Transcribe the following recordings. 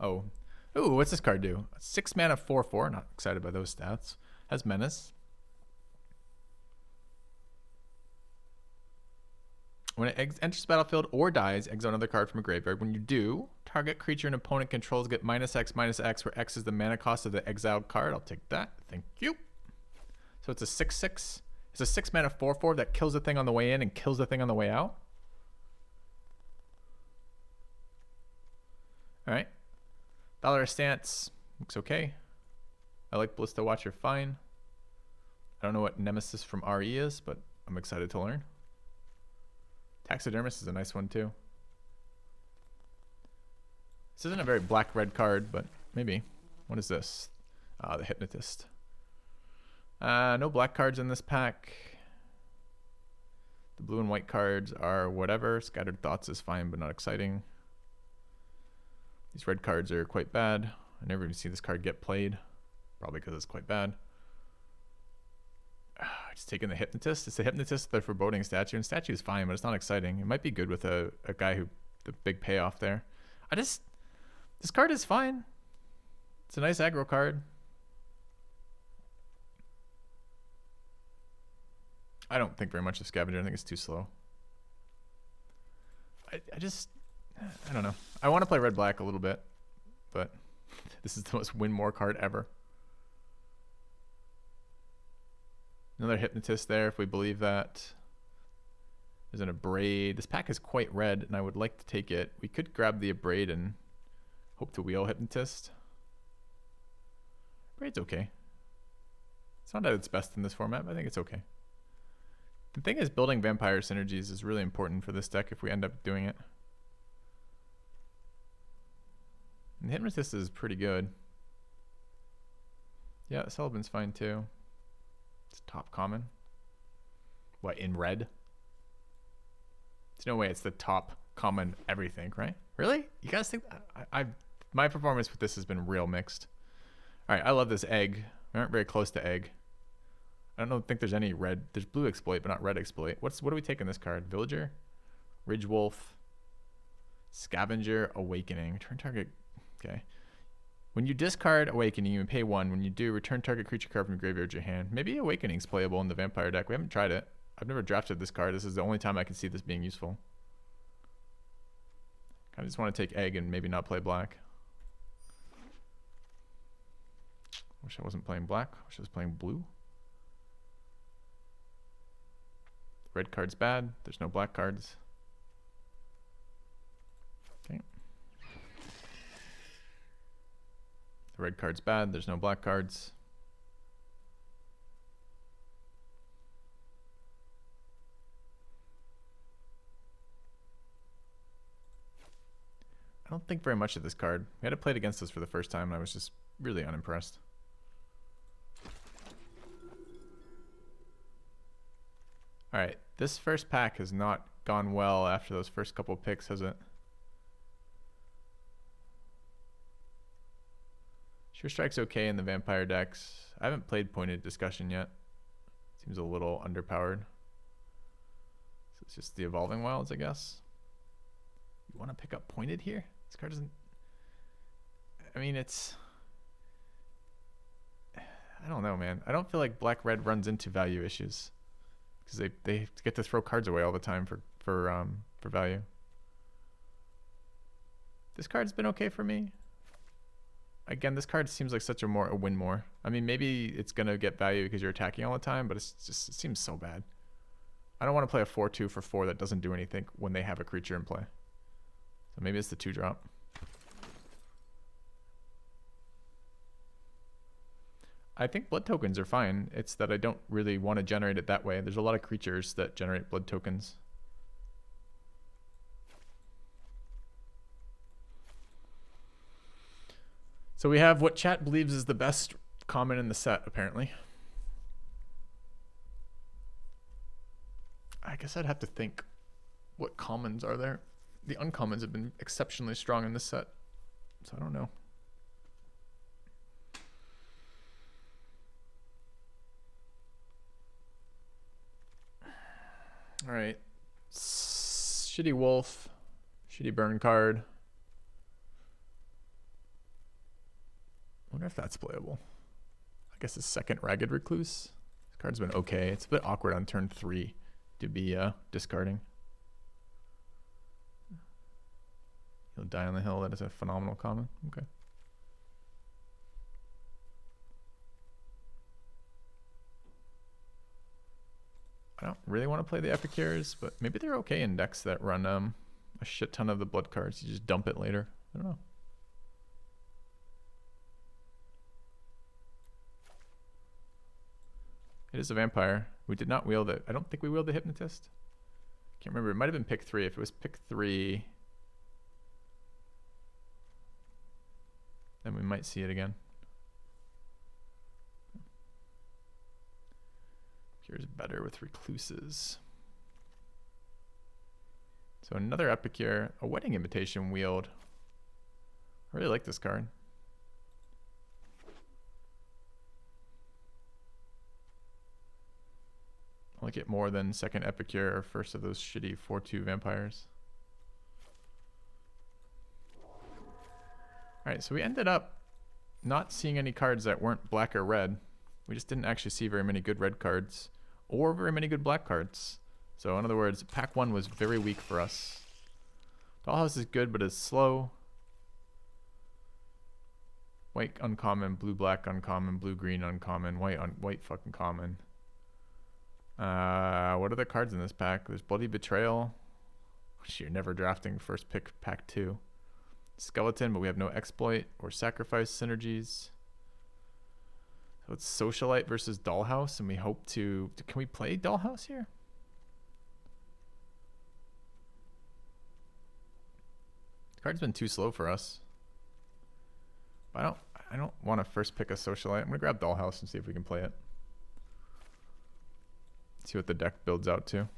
Oh. Ooh, what's this card do? 6 mana, 4/4. Not excited by those stats. Has Menace. When it enters the battlefield or dies, exile another card from a graveyard. When you do, target creature an opponent controls get -X/-X, where X is the mana cost of the exiled card. I'll take that. Thank you. So it's a 6/6. It's a 6 mana 4/4 that kills the thing on the way in and kills the thing on the way out. All right. Valorous Stance looks okay. I like Ballista Watcher fine. I don't know what Nemesis from RE is, but I'm excited to learn. Taxidermist is a nice one too. This isn't a very black-red card, but maybe. What is this? The Hypnotist. No black cards in this pack. The blue and white cards are whatever. Scattered Thoughts is fine, but not exciting. These red cards are quite bad. I never even see this card get played. Probably because it's quite bad. Just taking the Hypnotist. It's the Hypnotist, the Foreboding Statue. And Statue is fine, but it's not exciting. It might be good with a guy who... the big payoff there. This card is fine. It's a nice aggro card. I don't think very much of Scavenger. I think it's too slow. I don't know. I want to play red-black a little bit, but this is the most win-more card ever. Another Hypnotist there, if we believe that. There's an Abrade. This pack is quite red, and I would like to take it. We could grab the Abrade and hope to wheel Hypnotist. Abrade's okay. It's not at its best in this format, but I think it's okay. The thing is, building Vampire synergies is really important for this deck if we end up doing it. And the Hypnotist is pretty good. Yeah, Sullivan's fine too. It's top common. What, in red? There's no way it's the top common everything, right? Really? You guys think that? My performance with this has been real mixed. All right, I love this egg. We aren't very close to egg. I don't think there's any red. There's blue exploit, but not red exploit. What do we take in this card? Villager, Ridge Wolf, Scavenger, Awakening. Return target. Okay. When you discard Awakening, you pay 1. When you do, return target creature card from your graveyard to your hand. Maybe Awakening's playable in the Vampire deck. We haven't tried it. I've never drafted this card. This is the only time I can see this being useful. I just want to take egg and maybe not play black. Wish I wasn't playing black. Wish I was playing blue. Red card's bad. There's no black cards. Okay. The red card's bad. There's no black cards. I don't think very much of this card. We had it played against us for the first time, and I was just really unimpressed. All right, this first pack has not gone well after those first couple of picks, has it? Sure Strike's okay in the Vampire decks. I haven't played Pointed Discussion yet. Seems a little underpowered. So it's just the Evolving Wilds, I guess. You want to pick up Pointed here? This card doesn't... I mean, it's... I don't know, man. I don't feel like black-red runs into value issues. Because they get to throw cards away all the time for value. This card's been okay for me. Again, this card seems like such a win more. I mean, maybe it's gonna get value because you're attacking all the time, but it seems so bad. I don't want to play a 4/2 for 4 that doesn't do anything when they have a creature in play. So maybe it's the 2-drop. I think blood tokens are fine. It's that I don't really want to generate it that way. There's a lot of creatures that generate blood tokens. So we have what chat believes is the best common in the set, apparently. I guess I'd have to think what commons are there. The uncommons have been exceptionally strong in this set, so I don't know. All right, shitty wolf, shitty burn card. wonder if that's playable. I guess the second Ragged Recluse. This card's been okay. It's a bit awkward on turn 3 to be discarding. He'll die on the hill. That is a phenomenal common. Okay. I don't really want to play the Epicures, but maybe they're okay in decks that run a shit ton of the blood cards. You just dump it later. I don't know. It is a vampire. We did not wield it. I don't think we wielded the Hypnotist. Can't remember. It might have been pick 3. If it was pick 3, then we might see it again. Here's better with Recluses. So another Epicure, a Wedding Invitation wield. I really like this card. I like it more than second Epicure or first of those shitty 4/2 vampires. Alright, so we ended up not seeing any cards that weren't black or red. We just didn't actually see very many good red cards or very many good black cards. So in other words, pack 1 was very weak for us. Dollhouse is good, but it's slow. White uncommon, blue black uncommon, blue green uncommon, white fucking common. What are the cards in this pack? There's Bloody Betrayal, which you're never drafting first pick pack 2. Skeleton, but we have no exploit or sacrifice synergies. So it's Socialite versus Dollhouse, and we hope to... Can we play Dollhouse here? The card's been too slow for us. But I don't want to first pick a Socialite. I'm going to grab Dollhouse and see if we can play it. See what the deck builds out to.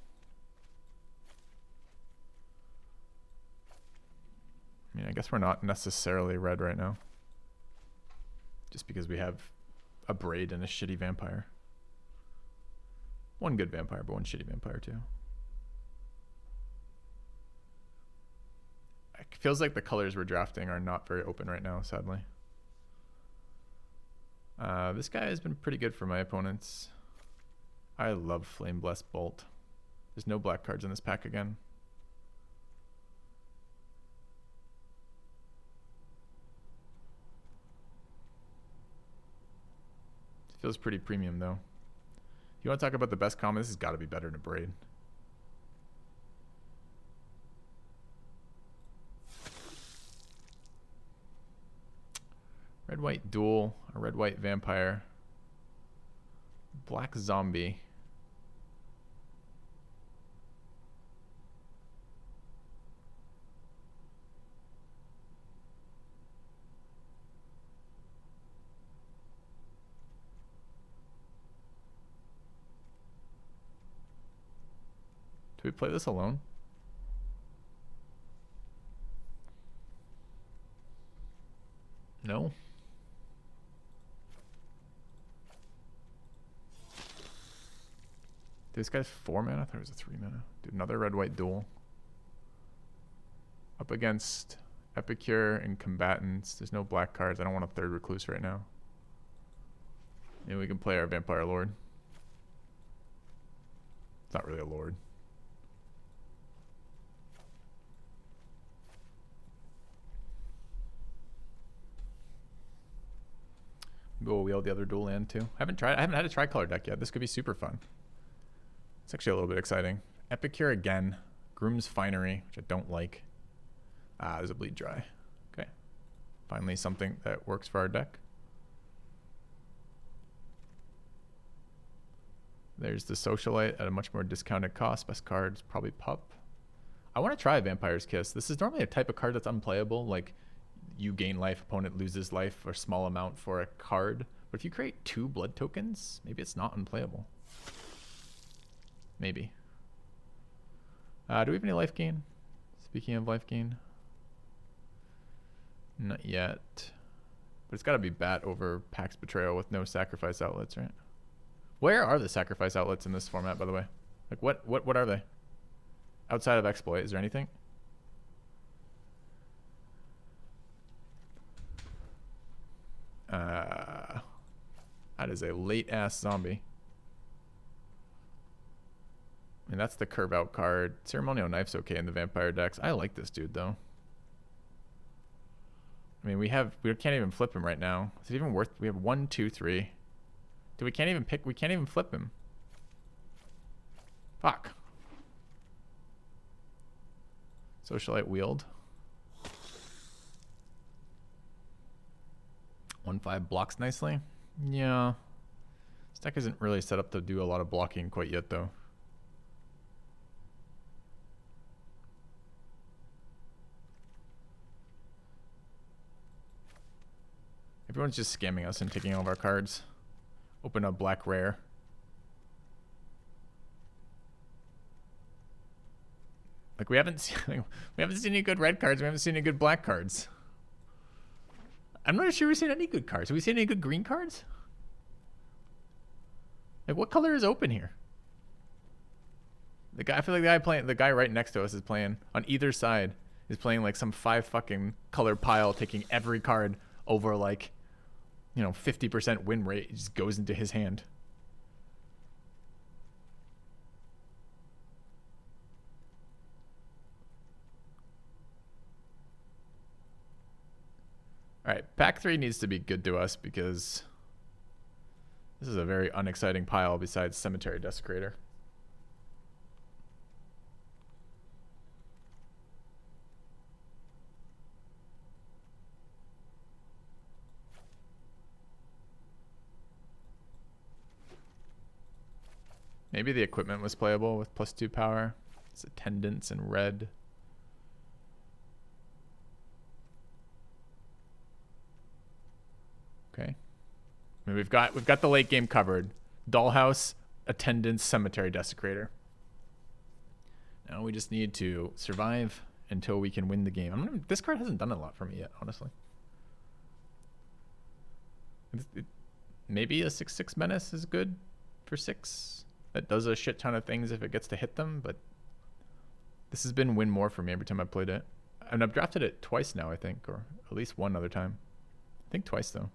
I mean, I guess we're not necessarily red right now. Just because we have a Braid and a shitty vampire. One good vampire, but one shitty vampire too. It feels like the colors we're drafting are not very open right now, sadly. This guy has been pretty good for my opponents. I love Flame Blessed Bolt. There's no black cards in this pack again. It feels pretty premium though. If you want to talk about the best common, this has got to be better than a Braid. Red-white duel, a red-white vampire, black zombie. Do we play this alone? No. This guy's 4 mana? I thought it was a 3 mana. Dude, another red-white duel. Up against Epicure and Combatants. There's no black cards. I don't want a third Recluse right now. Maybe we can play our Vampire Lord. It's not really a Lord. Maybe we'll wield the other dual land too. I haven't had a tricolor deck yet. This could be super fun. It's actually a little bit exciting. Epicure again. Groom's Finery, which I don't like. There's a Bleed Dry. Okay. Finally something that works for our deck. There's the Socialite at a much more discounted cost. Best cards, probably Pup. I want to try Vampire's Kiss. This is normally a type of card that's unplayable. Like, you gain life, opponent loses life for a small amount for a card. But if you create 2 blood tokens, maybe it's not unplayable. Maybe. Do we have any life gain? Speaking of life gain. Not yet. But it's got to be Bat over Pax Betrayal with no sacrifice outlets, right? Where are the sacrifice outlets in this format, by the way? Like, what are they? Outside of Exploit, is there anything? That is a late-ass zombie. I mean, that's the curve-out card. Ceremonial Knife's okay in the vampire decks. I like this dude, though. I mean, we can't even flip him right now. Is it even worth... We have 1, 2, 3. Dude, we can't even flip him. Fuck. Socialite Wield. 1/5 blocks nicely. Yeah. This deck isn't really set up to do a lot of blocking quite yet, though. Everyone's just scamming us and taking all of our cards. Open a black rare. Like we haven't seen any good red cards. We haven't seen any good black cards. I'm not sure we've seen any good cards. Have we seen any good green cards? Like what color is open here? I feel like the guy right next to us is playing on either side is playing like some 5 fucking color pile, taking every card over like, you know, 50% win rate. It just goes into his hand. All right, pack 3 needs to be good to us because this is a very unexciting pile besides Cemetery Desecrator. Maybe the equipment was playable with +2 power. It's attendance in red. Okay. I mean, we've got the late game covered. Dollhouse, attendance, Cemetery Desecrator. Now we just need to survive until we can win the game. This card hasn't done a lot for me yet, honestly. Maybe a 6/6 Menace is good for 6. That does a shit ton of things if it gets to hit them, but this has been win more for me every time I've played it. And I've drafted it twice now, I think, or at least one other time. I think twice, though.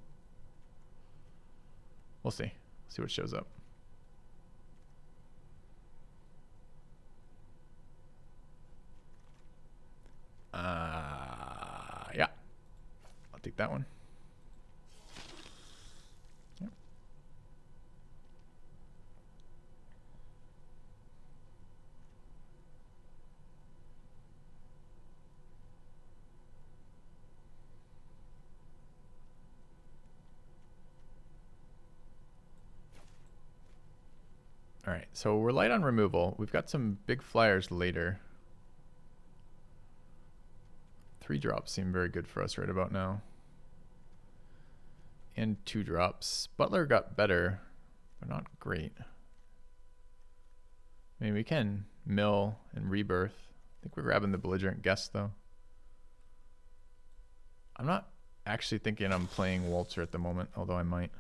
We'll see. See what shows up. Yeah. I'll take that one. Yep. All right, so we're light on removal. We've got some big flyers later. 3 drops seem very good for us right about now. And 2 drops. Butler got better, but not great. I mean, we can mill and rebirth. I think we're grabbing the Belligerent Guest, though. I'm not actually thinking I'm playing Waltzer at the moment, although I might.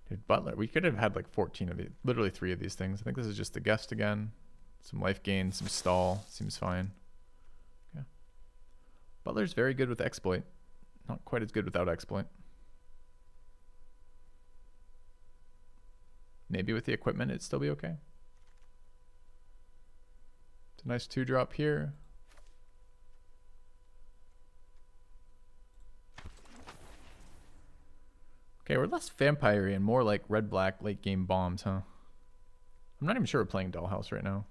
Dude, Butler, we could have had like 14 of these, literally 3 of these things. I think this is just the Guest again. Some life gain, some stall, seems fine. Okay. Butler's very good with exploit. Not quite as good without exploit. Maybe with the equipment it'd still be okay. It's a nice 2-drop here. Okay, we're less vampire-y and more like red-black late-game bombs, huh? I'm not even sure we're playing Dollhouse right now.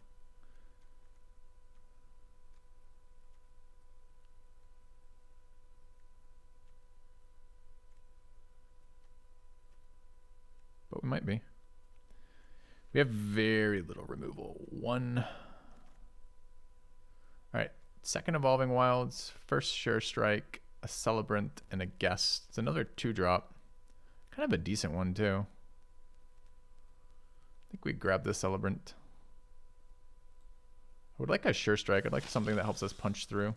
But we might be. We have very little removal. 1. All right, second Evolving Wilds, first Sure Strike, a Celebrant, and a Guest. It's another 2-drop. Kind of a decent one, too. I think we grab the Celebrant. I would like a Sure Strike. I'd like something that helps us punch through.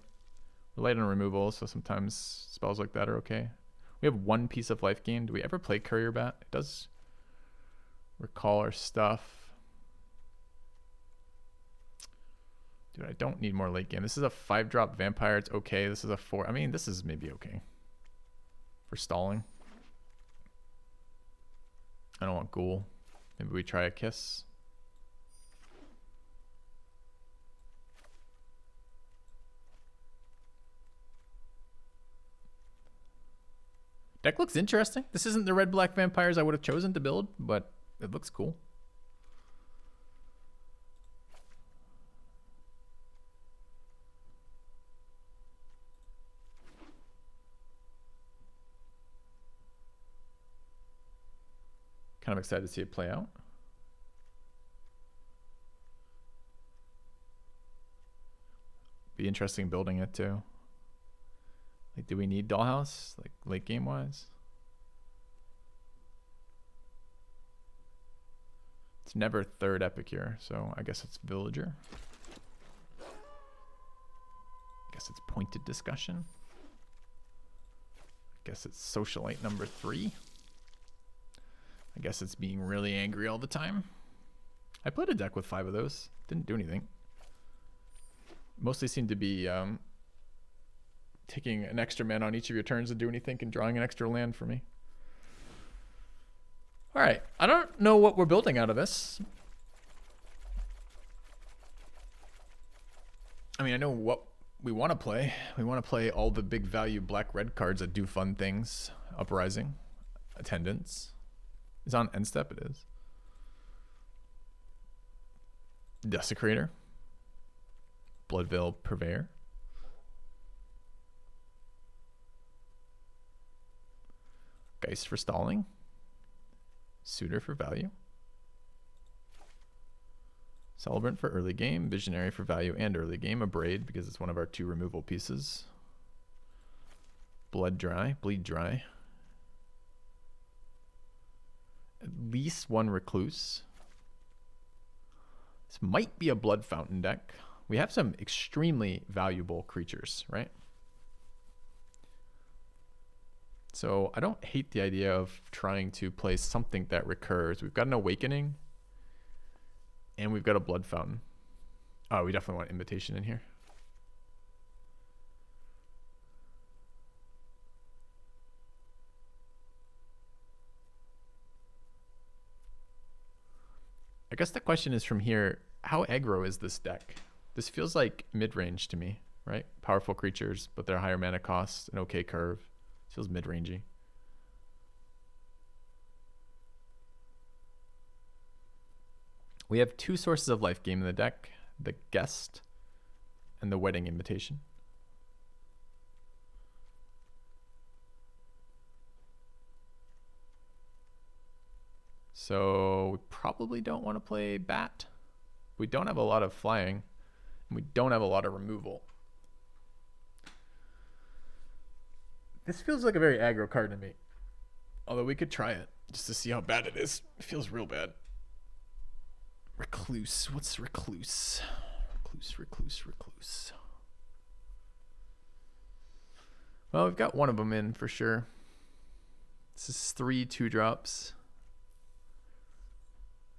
We're light on removal, so sometimes spells like that are okay. We have 1 piece of life gain. Do we ever play Courier Bat? It does recall our stuff. Dude, I don't need more late game. This is a 5-drop vampire. It's okay. This is a 4. I mean, this is maybe okay for stalling. I don't want ghoul. Maybe we try a kiss. Deck looks interesting. This isn't the red-black vampires I would have chosen to build, but it looks cool. Kind of excited to see it play out. Be interesting building it too. Like, do we need Dollhouse, like late game wise? It's never third Epicure, so I guess it's Villager. I guess it's pointed discussion. I guess it's socialite number 3. I guess it's being really angry all the time. I played a deck with 5 of those. Didn't do anything. Mostly seemed to be taking an extra mana on each of your turns to do anything and drawing an extra land for me. All right. I don't know what we're building out of this. I mean, I know what we want to play. We want to play all the big value black-red cards that do fun things. Uprising. Attendance. It's on end step, it is. Desecrator. Bloodveil Purveyor. Geist for stalling. Suitor for value. Celebrant for early game. Visionary for value and early game. Abrade because it's one of our 2 removal pieces. Bleed Dry. At least 1 Recluse. This might be a Blood Fountain deck. We have some extremely valuable creatures, right? So I don't hate the idea of trying to play something that recurs. We've got an Awakening. And we've got a Blood Fountain. Oh, we definitely want Invitation in here. I guess the question is from here, how aggro is this deck? This feels like mid-range to me, right? Powerful creatures, but they're higher mana costs, an okay curve. Feels mid-rangey. We have 2 sources of life game in the deck, the Guest and the Wedding Invitation. So we probably don't want to play Bat. We don't have a lot of flying, and we don't have a lot of removal. This feels like a very aggro card to me. Although we could try it just to see how bad it is. It feels real bad. Recluse. What's Recluse? Recluse. Well, we've got one of them in for sure. This is 3 2-drops.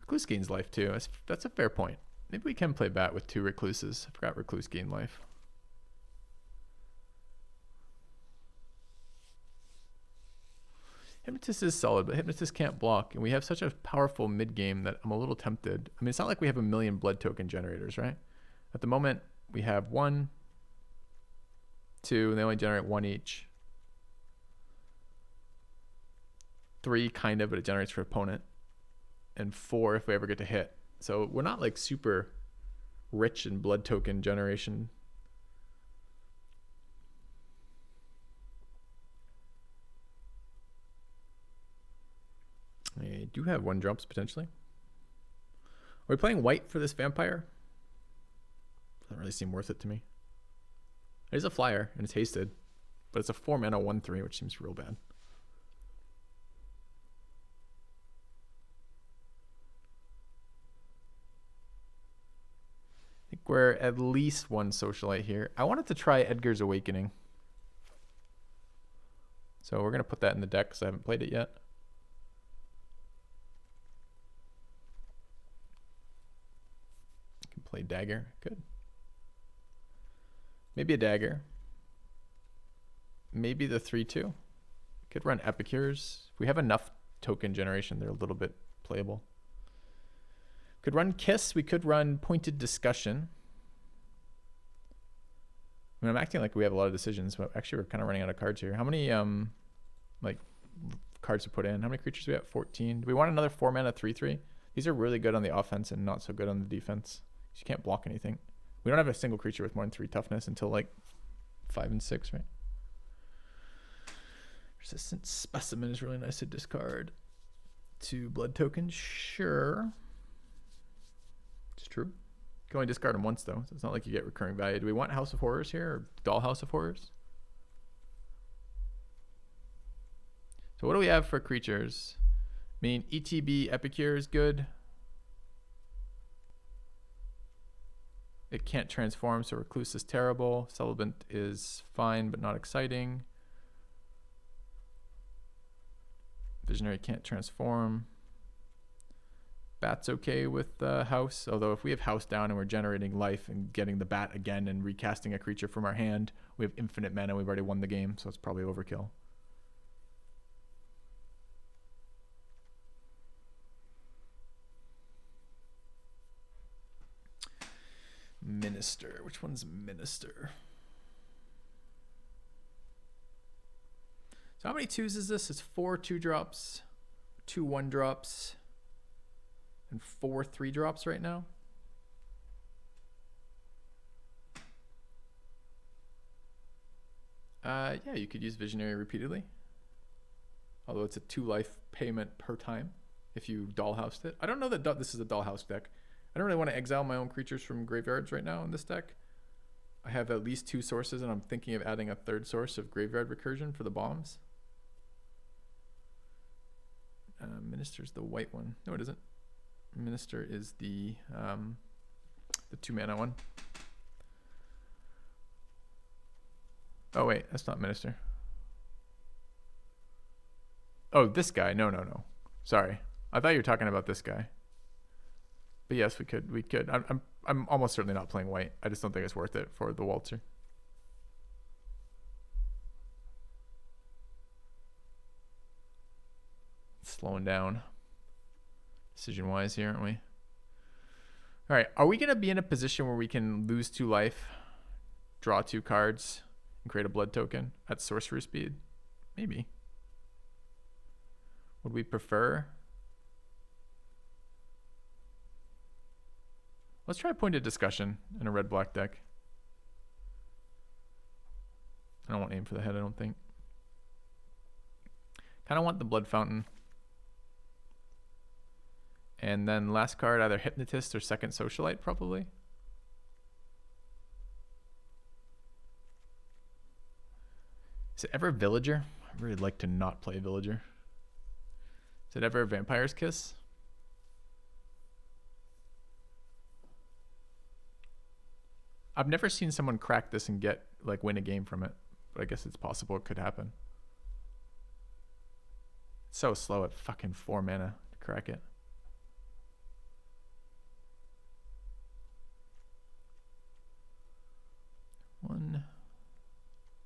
Recluse gains life too. That's a fair point. Maybe we can play Bat with 2 Recluses. I forgot Recluse gain life. Hypnotist is solid, but Hypnotist can't block, and we have such a powerful mid-game that I'm a little tempted. I mean, it's not like we have a million blood token generators, right? At the moment, we have 1, 2, and they only generate 1 each. 3, kind of, but it generates for opponent. And 4 if we ever get to hit. So we're not like super rich in blood token generation. I do have 1-drops potentially. Are we playing white for this vampire? Doesn't really seem worth it to me. It is a flyer and it's hasted, but it's a 4 mana 1/3, which seems real bad. I think we're at least 1 socialite here. I wanted to try Edgar's Awakening. So we're going to put that in the deck because I haven't played it yet. I can play Dagger. Good. Maybe a dagger. Maybe the 3/2. Could run Epicures. If we have enough token generation, they're a little bit playable. Could run Kiss. We could run Pointed Discussion. I mean, I'm acting like we have a lot of decisions, but actually we're kind of running out of cards here. How many like cards to put in? How many creatures do we have? 14. Do we want another 4-mana 3/3? These are really good on the offense and not so good on the defense. You can't block anything. We don't have a single creature with more than 3 toughness until like 5 and 6, right? Resistant Specimen is really nice to discard. 2 blood tokens, sure. It's true. You can only discard them once though, so it's not like you get recurring value. Do we want House of Horrors here or Dollhouse of Horrors? So what do we have for creatures? I mean, ETB Epicure is good. It can't transform, so Recluse is terrible. Celibate is fine, but not exciting. Visionary can't transform. Bat's okay with House, although if we have House down and we're generating life and getting the Bat again and recasting a creature from our hand, we have infinite mana, we've already won the game, so it's probably overkill. Minister, which one's Minister? So how many 2s is this? It's 4 2-drops, 2 1-drops, and 4 3-drops right now. Yeah, you could use Visionary repeatedly. Although it's a 2 life payment per time if you dollhoused it. I don't know that this is a dollhouse deck. I don't really want to exile my own creatures from graveyards right now in this deck. I have at least 2 sources, and I'm thinking of adding a 3rd source of graveyard recursion for the bombs. Minister's the white one. No, it isn't. Minister is the 2-mana one. Oh wait, that's not Minister. Oh, this guy. No. Sorry, I thought you were talking about this guy. But yes, we could. I'm almost certainly not playing white. I just don't think it's worth it for the Waltzer. Slowing down decision-wise here, aren't we? All right, are we going to be in a position where we can lose 2 life, draw 2 cards, and create a blood token at sorcerer speed? Maybe. Would we prefer? Let's try Pointed Discussion in a red-black deck. I won't aim for the head, I don't think. Kind of want the Blood Fountain. And then last card, either Hypnotist or Second Socialite, probably. Is it ever Villager? I'd really like to not play Villager. Is it ever Vampire's Kiss? I've never seen someone crack this and get win a game from it, but I guess it's possible it could happen. It's so slow at fucking 4 mana to crack it. One,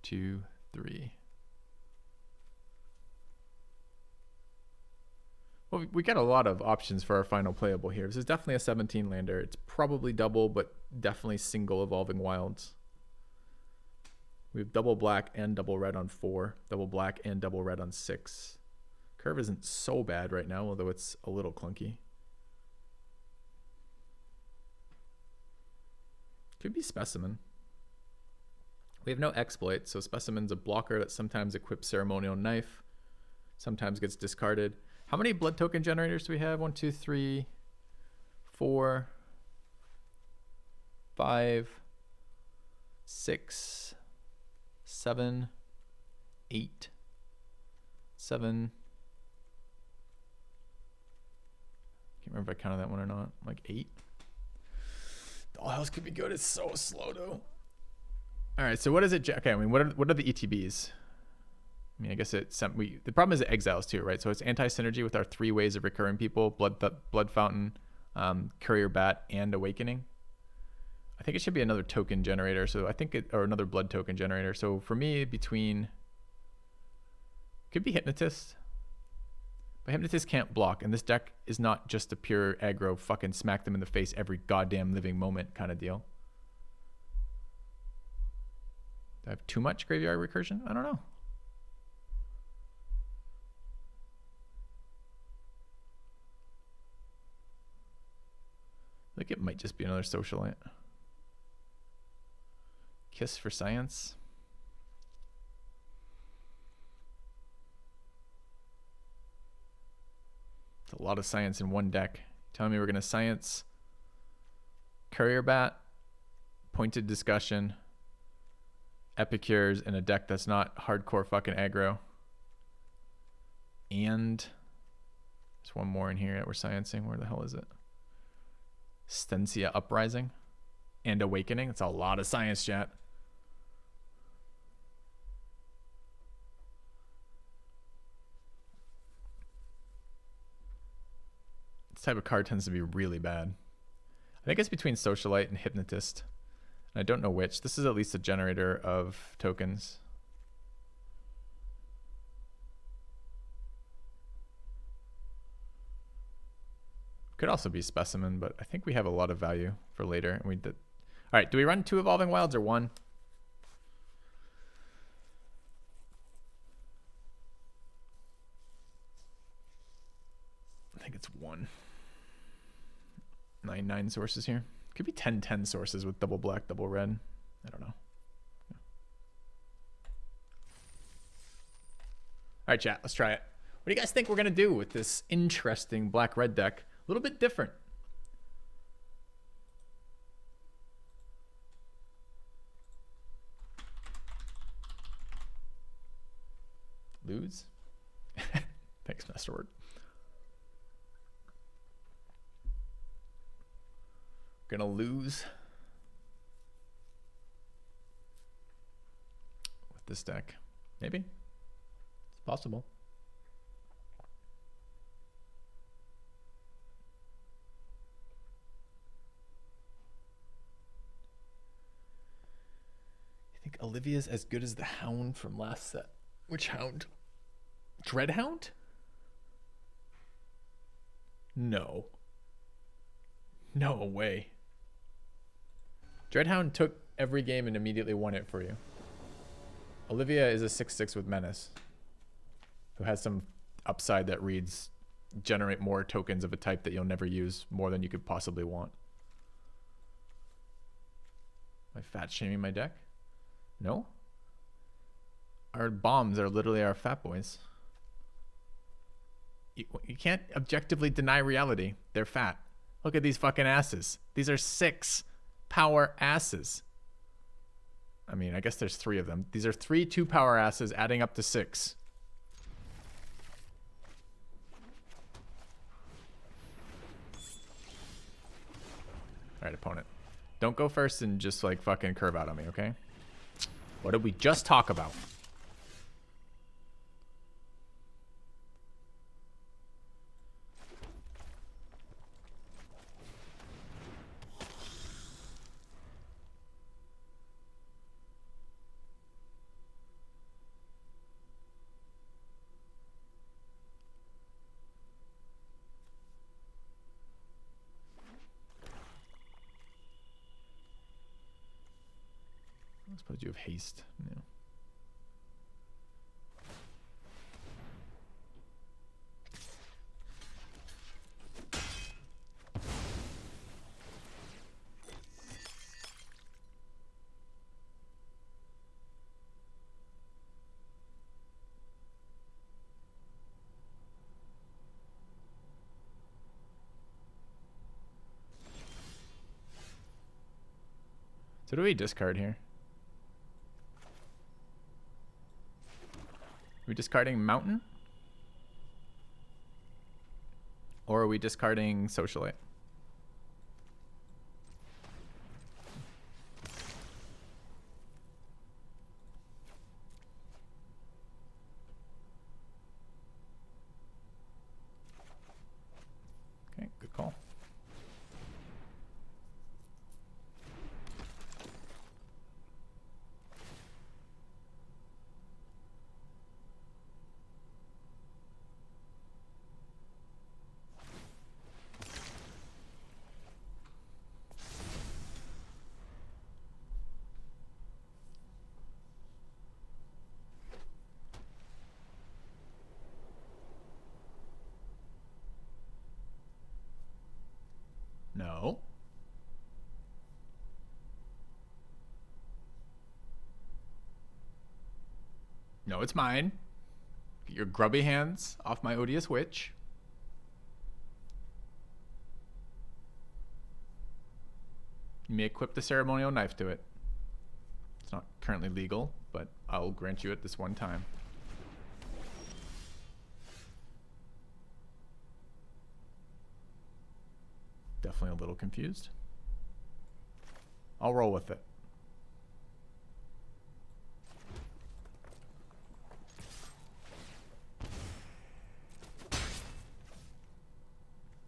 2, 3. Well, we got a lot of options for our final playable here. This is definitely a 17 lander. It's probably double, but definitely single Evolving Wilds. We have double black and double red on 4, double black and double red on 6. Curve isn't so bad right now, although it's a little clunky. Could be Specimen. We have no exploit, so Specimen's a blocker that sometimes equips Ceremonial Knife, sometimes gets discarded. How many blood token generators do we have? 1, 2, 3, 4, 5, 6, 7, 8, 7. Can't remember if I counted that one or not. Like 8. Dollhouse could be good. It's so slow though. All right, so what is it? Okay, I mean, what are the ETBs? I mean, I guess it's the problem is it exiles too, right? So it's anti-synergy with our 3 ways of recurring people: Blood Fountain, Courier Bat, and Awakening. I think it should be another token generator. So I think or another blood token generator. So for me, could be Hypnotist. But Hypnotist can't block, and this deck is not just a pure aggro, fucking smack them in the face every goddamn living moment kind of deal. Do I have too much graveyard recursion? I don't know. I think it might just be another socialite. Kiss for science. It's a lot of science in one deck. Telling me we're going to science Courier Bat, Pointed Discussion, Epicures in a deck that's not hardcore fucking aggro. And there's one more in here that we're sciencing. Where the hell is it? Stensia Uprising and Awakening. It's a lot of science, chat. This type of card tends to be really bad. I think it's between Socialite and Hypnotist. And I don't know which. This is at least a generator of tokens. Could also be Specimen, but I think we have a lot of value for later. And we did. All right, do we run 2 Evolving Wilds or 1? I think it's 1. 9 sources here. Could be 10 sources with double black, double red. I don't know. Yeah. All right, chat, let's try it. What do you guys think we're going to do with this interesting black-red deck? A little bit different. Lose? Thanks, Masterword. Gonna lose with this deck. Maybe. It's possible. You think Olivia's as good as the Hound from last set? Which Hound? Dreadhound? No. No way. Dreadhound took every game and immediately won it for you. Olivia is a 6/6 with Menace, who has some upside that reads generate more tokens of a type that you'll never use more than you could possibly want. Am I fat shaming my deck? No. Our bombs are literally our fat boys. You can't objectively deny reality. They're fat. Look at these fucking asses. These are 6 power asses. I mean, I guess there's 3 of them. These are 3 2-power asses adding up to 6. All right, opponent. Don't go first and just like fucking curve out on me, okay? What did we just talk about? I suppose you have haste. Yeah. So do we discard here? Are we discarding Mountain? Or are we discarding Socialite? Okay, good call. No, it's mine. Get your grubby hands off my odious witch. You may equip the ceremonial knife to it. It's not currently legal, but I'll grant you it this one time. Definitely a little confused. I'll roll with it.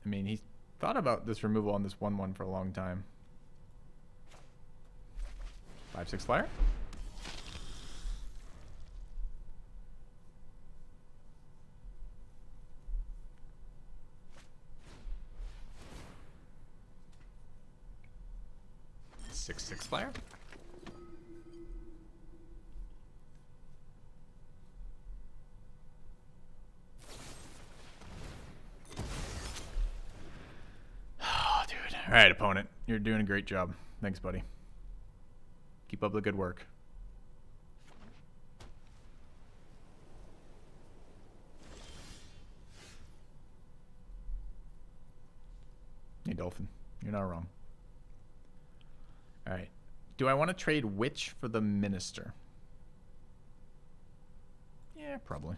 I mean, he thought about this removal on this 1/1 for a long time. 5/6 flyer. Six flyer. Oh, dude. All right, opponent. You're doing a great job. Thanks, buddy. Keep up the good work. Hey, Dolphin. You're not wrong. All right. Do I want to trade Witch for the Minister? Yeah, probably.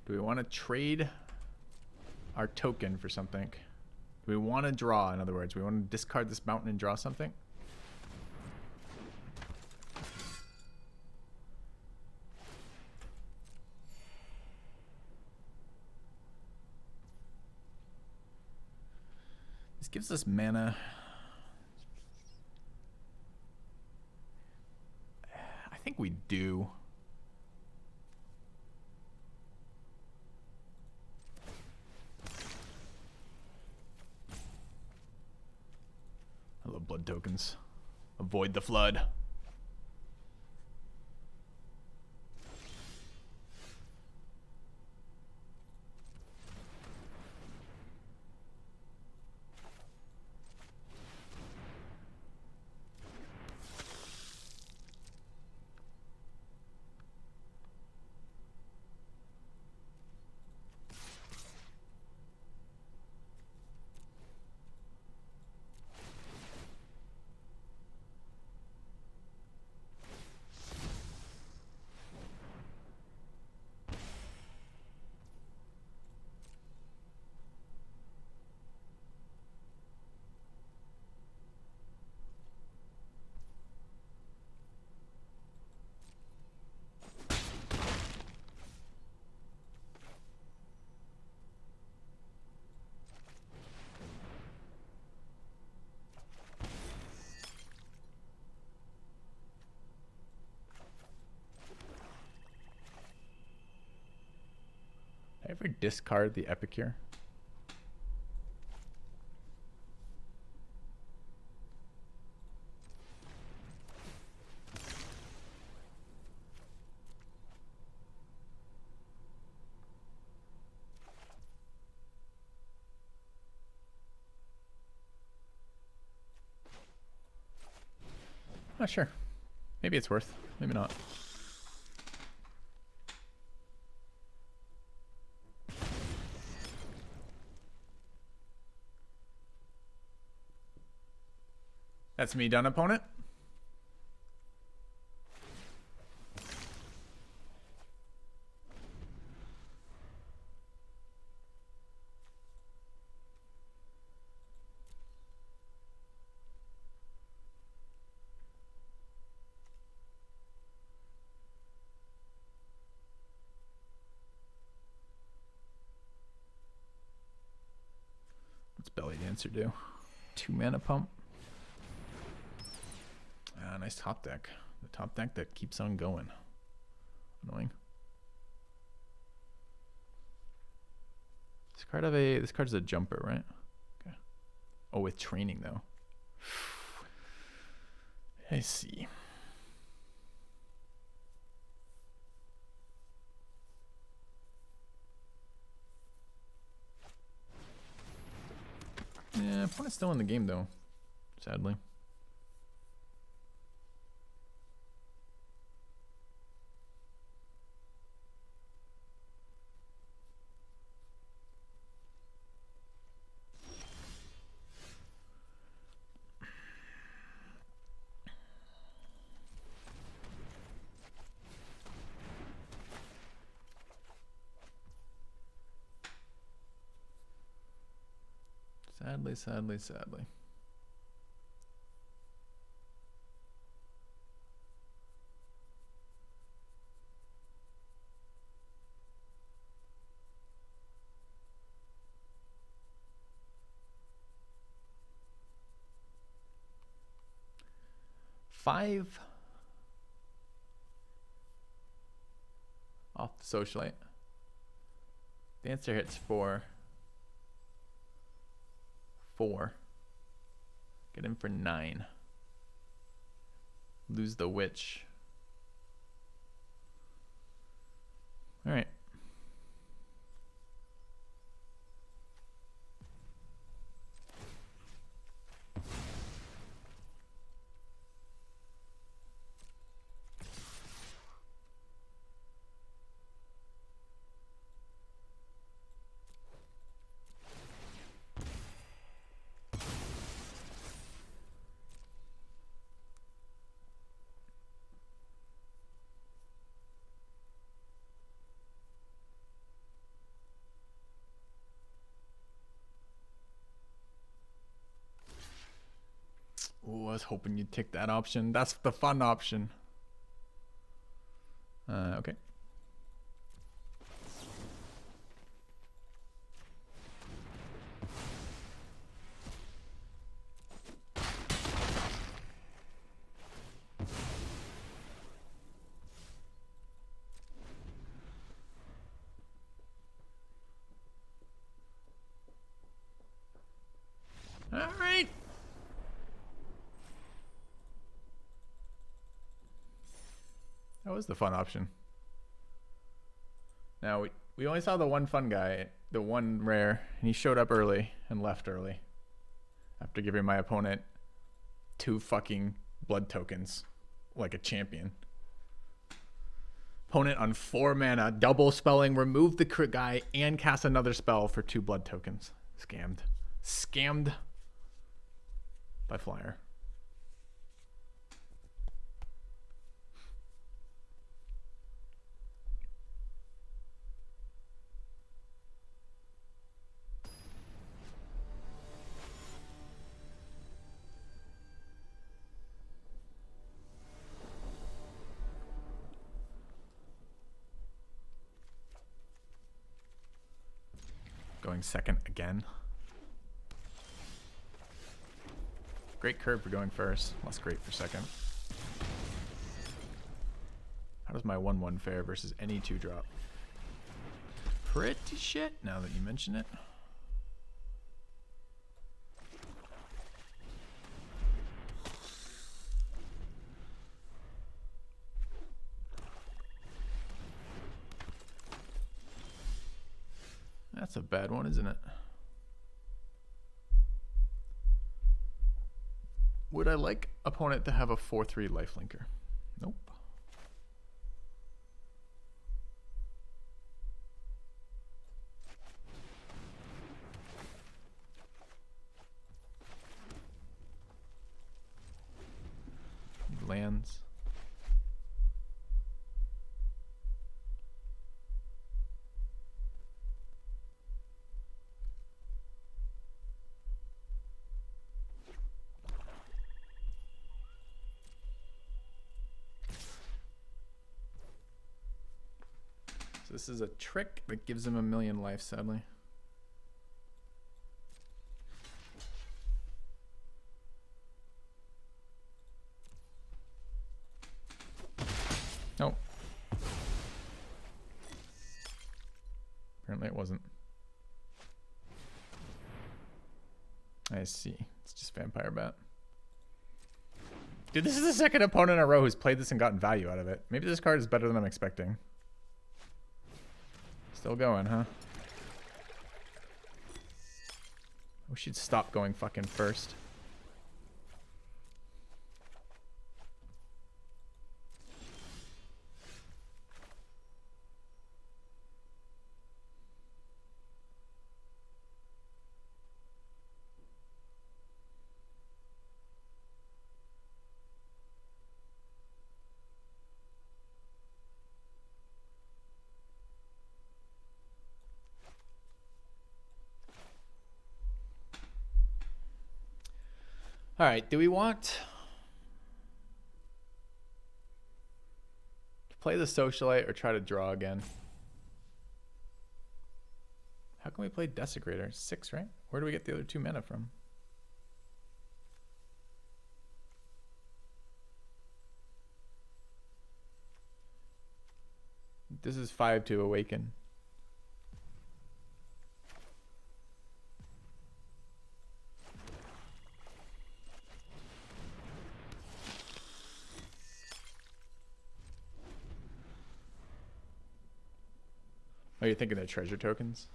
Do we want to trade our token for something? Do we want to draw, in other words? We want to discard this mountain and draw something? This gives us mana. I think we do. I love blood tokens. Avoid the flood. Ever discard the Epicure? Not sure. Maybe it's worth. Maybe not. That's me done, opponent. What's Belly Dancer do? 2 mana pump. Ah, nice top deck. The top deck that keeps on going. Annoying. This card's a jumper, right? Okay. Oh, with training though. I see. Yeah, opponent's still in the game though, sadly. Sadly. Five off the socialite. Dancer hits 4. Get in for 9. Lose the witch. All right. Ooh, I was hoping you'd take that option. That's the fun option. Okay. All right. That was the fun option. Now, we only saw the one fun guy, the one rare, and he showed up early and left early after giving my opponent 2 fucking blood tokens like a champion. Opponent on 4 mana, double spelling, remove the crit guy, and cast another spell for 2 blood tokens. Scammed by Flyer. Going second again. Great curve for going first, less great for second. How does my 1/1 fare versus any 2-drop? Pretty shit, now that you mention it. That's a bad one, isn't it? Would I like opponent to have a 4/3 lifelinker? Nope. Lands. So this is a trick that gives him 1,000,000 life, sadly. wasn't. I see. It's just Vampire Bat. Dude, this is the second opponent in a row who's played this and gotten value out of it. Maybe this card is better than I'm expecting. Still going, huh? I wish you'd stop going fucking first. All right, do we want to play the Socialite or try to draw again? How can we play Desecrator? 6, right? Where do we get the other 2 mana from? This is 5 to awaken. Oh, you're thinking they're treasure tokens?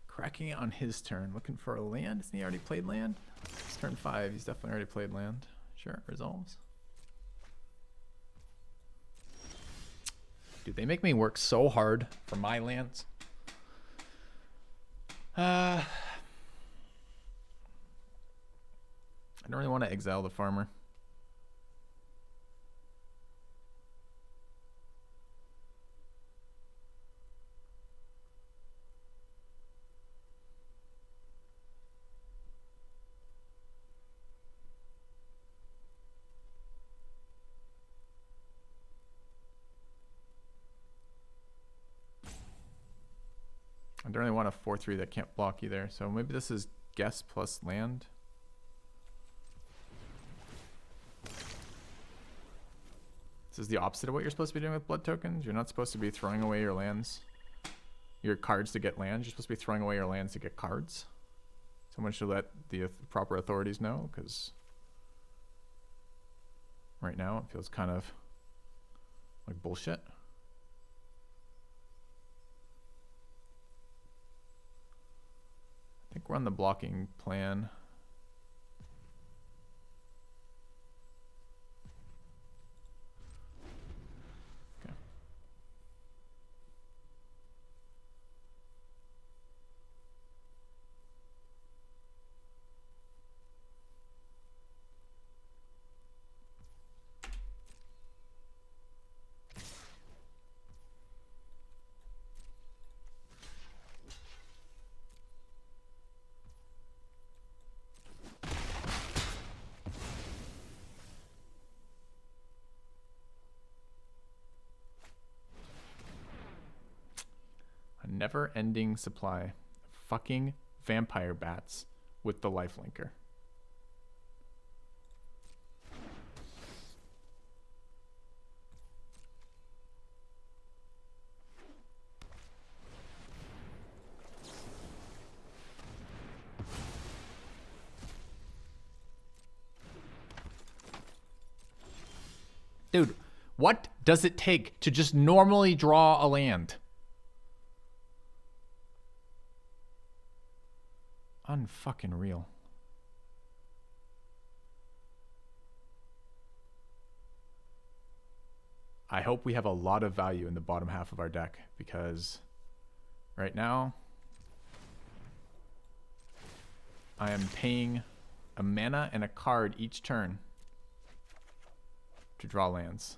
Cracking it on his turn, looking for a land. Isn't he already played land? It's turn 5. He's definitely already played land. Sure, resolves. Dude, they make me work so hard for my lands. I don't really want to exile the farmer. I don't really want a 4/3 that can't block either. So maybe this is guess plus land. This is the opposite of what you're supposed to be doing with blood tokens. You're not supposed to be throwing away your lands, your cards to get lands. You're supposed to be throwing away your lands to get cards. Someone should let the proper authorities know, because right now it feels kind of like bullshit. I think we're on the blocking plan. Okay. Never-ending supply of fucking vampire bats with the lifelinker. Dude, what does it take to just normally draw a land? Unfucking real. I hope we have a lot of value in the bottom half of our deck, because right now I am paying a mana and a card each turn to draw lands.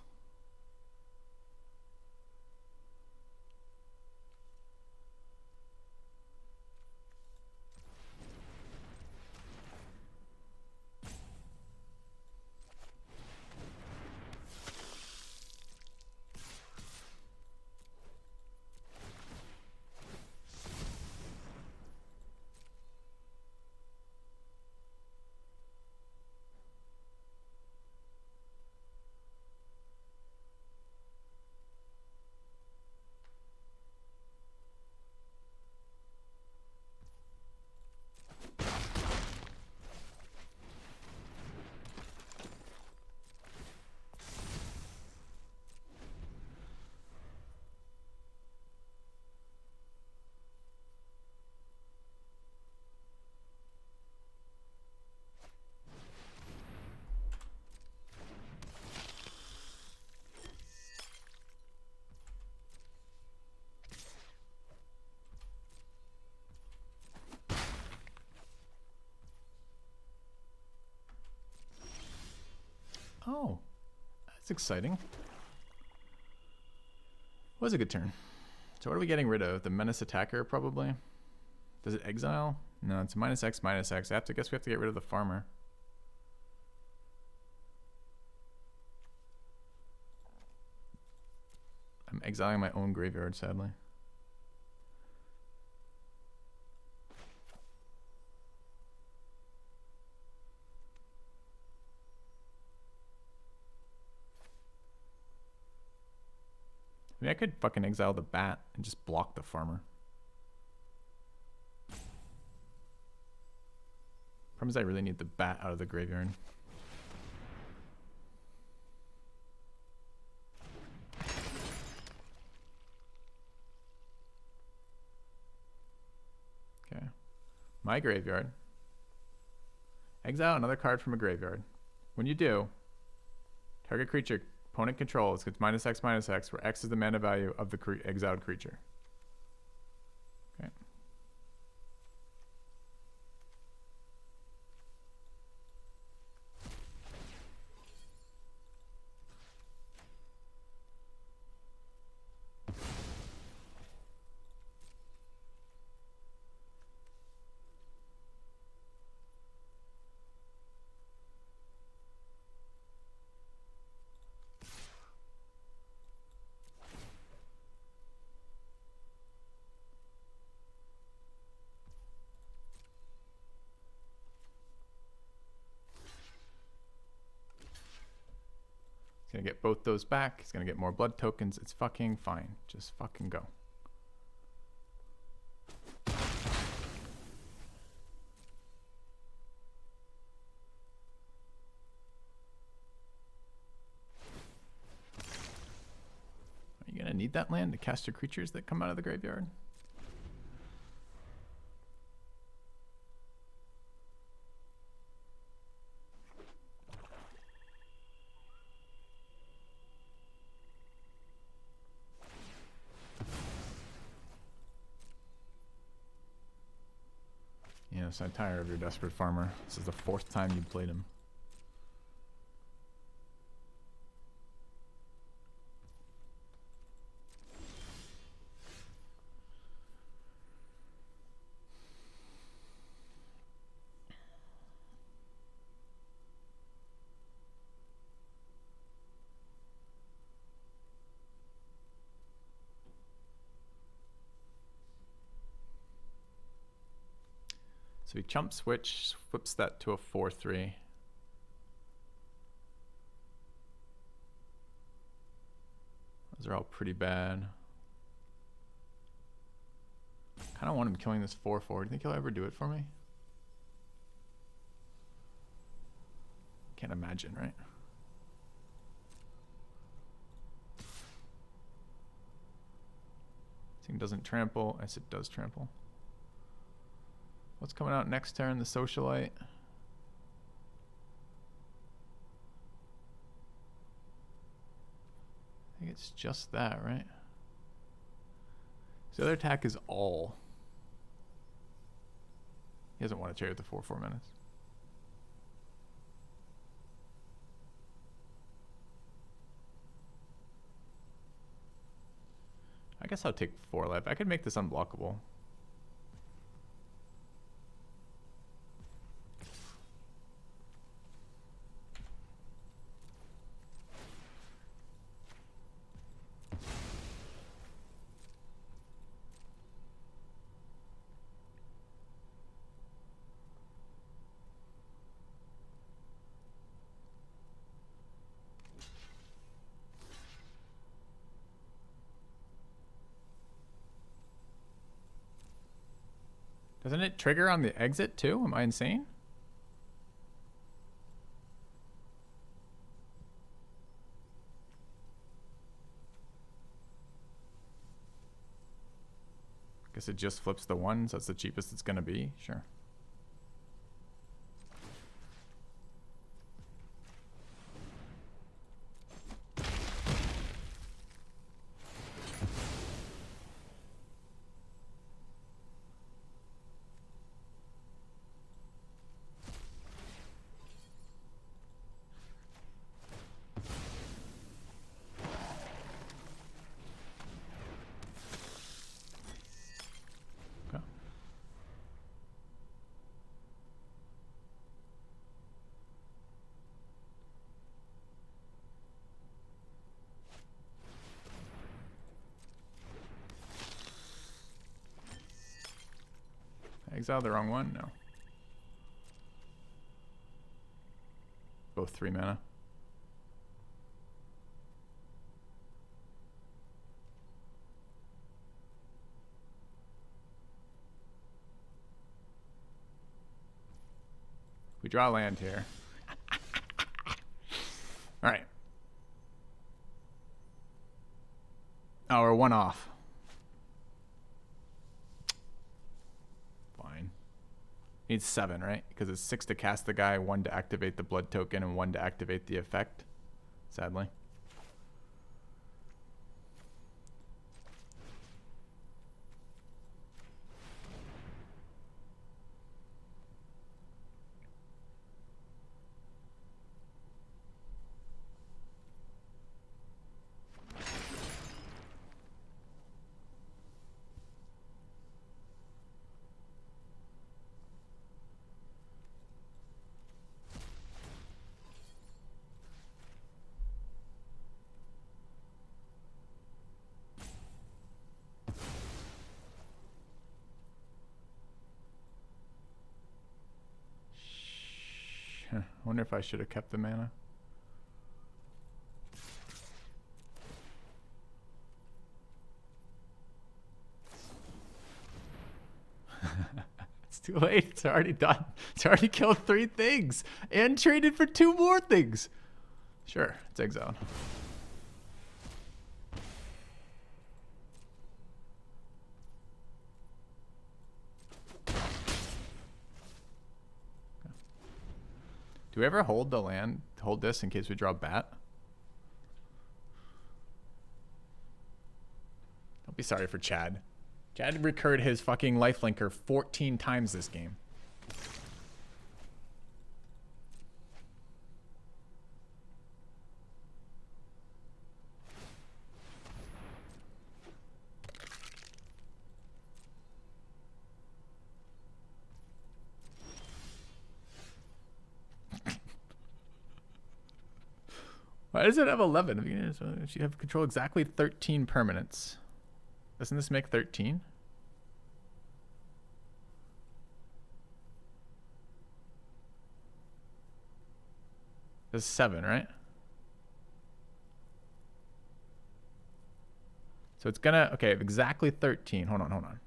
Oh, that's exciting. Was a good turn. So what are we getting rid of? The menace attacker, probably? Does it exile? No, it's -X, -X. I guess we have to get rid of the farmer. I'm exiling my own graveyard, sadly. I mean, I could fucking exile the bat and just block the farmer. Problem is I really need the bat out of the graveyard. Okay. My graveyard. Exile another card from a graveyard. When you do, target creature opponent controls gets -X, -X, where X is the mana value of the exiled creature. Okay. He's gonna get both those back. He's gonna get more blood tokens. It's fucking fine. Just fucking go. Are you gonna need that land to cast your creatures that come out of the graveyard? Yes, I'm tired of your desperate farmer. This is the 4th time you played him. So he chump switch, flips that to a 4/3. Those are all pretty bad. Kind of want him killing this 4/4. Do you think he'll ever do it for me? Can't imagine, right? Team doesn't trample. Yes, it does trample. What's coming out next turn? The socialite. I think it's just that, right? So the other attack is all. He doesn't want to trade with the 4/4 menace. I guess I'll take 4 life. I could make this unblockable. Doesn't it trigger on the exit too? Am I insane? Guess it just flips the 1, so that's the cheapest it's gonna be. Sure. Exile the wrong one? No. Both 3 mana. We draw land here. All right. Oh, we're 1 off. Fine. Needs 7, right? Because it's 6 to cast the guy, 1 to activate the blood token, and 1 to activate the effect. Sadly. I wonder if I should have kept the mana. It's too late. It's already done. It's already killed 3 things and traded for 2 more things. Sure, it's exiled. Do we ever hold the land, hold this in case we draw bat? Don't be sorry for Chad. Chad recurred his fucking lifelinker 14 times this game. Why does it have 11? If you have control exactly 13 permanents. Doesn't this make 13? This is 7, right? So it's gonna, okay, exactly 13. Hold on.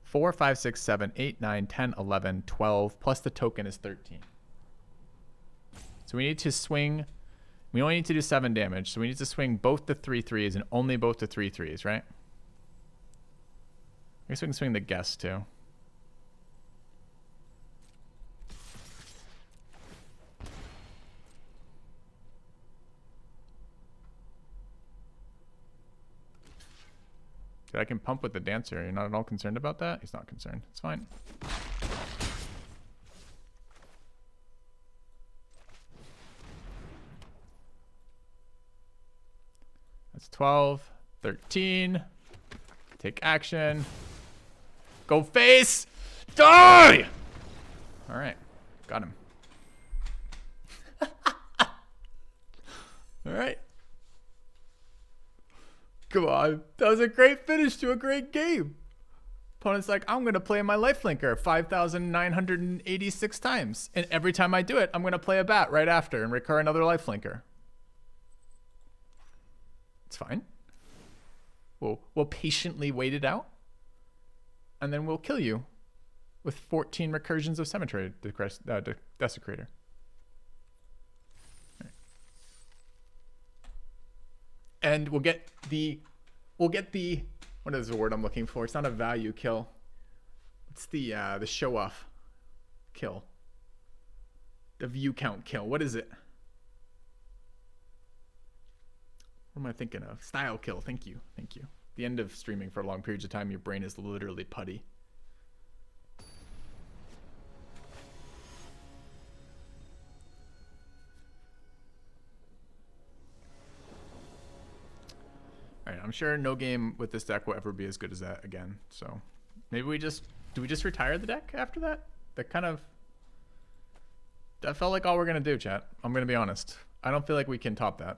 4, 5, 6, 7, 8, 9, 10, 11, 12, plus the token is 13. So we need to swing. We only need to do 7 damage, so we need to swing both the 3/3s and only both the 3/3s, right? I guess we can swing the guess too. Dude, I can pump with the dancer. You're not at all concerned about that? He's not concerned. It's fine. That's 12, 13. Take action. Go face. Die! All right. Got him. All right. Come on. That was a great finish to a great game. Opponent's like, I'm going to play my lifelinker 5,986 times. And every time I do it, I'm going to play a bat right after and recur another lifelinker. It's fine. We'll patiently wait it out. And then we'll kill you with 14 recursions of Cemetery Desecrator. Right. And we'll get the, what is the word I'm looking for? It's not a value kill. It's the show off kill. The view count kill. What is it? What am I thinking of? Style kill. Thank you. Thank you. The end of streaming for long periods of time, your brain is literally putty. All right, I'm sure no game with this deck will ever be as good as that again. So maybe we just retire the deck after that? That felt like all we're gonna do, chat. I'm gonna be honest. I don't feel like we can top that.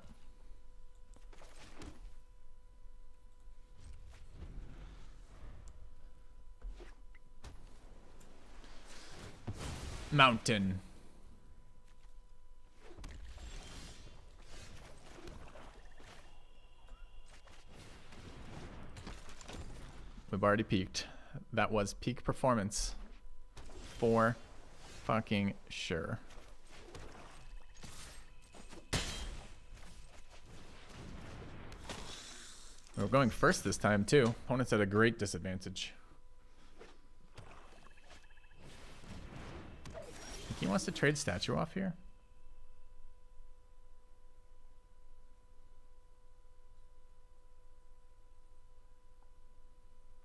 mountain. We've already peaked. That was peak performance. For fucking sure. We're going first this time too. Opponent's at a great disadvantage. Think he wants to trade statue off here?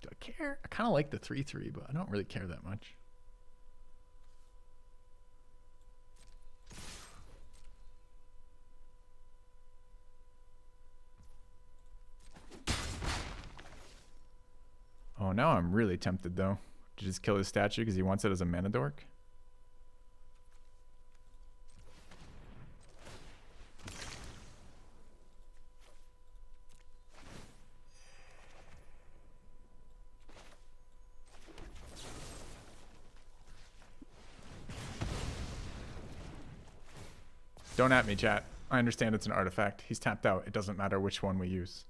Do I care? I kind of like the 3/3, but I don't really care that much. Oh, now I'm really tempted though to just kill his statue because he wants it as a mana dork. Don't at me, chat. I understand it's an artifact. He's tapped out. It doesn't matter which one we use.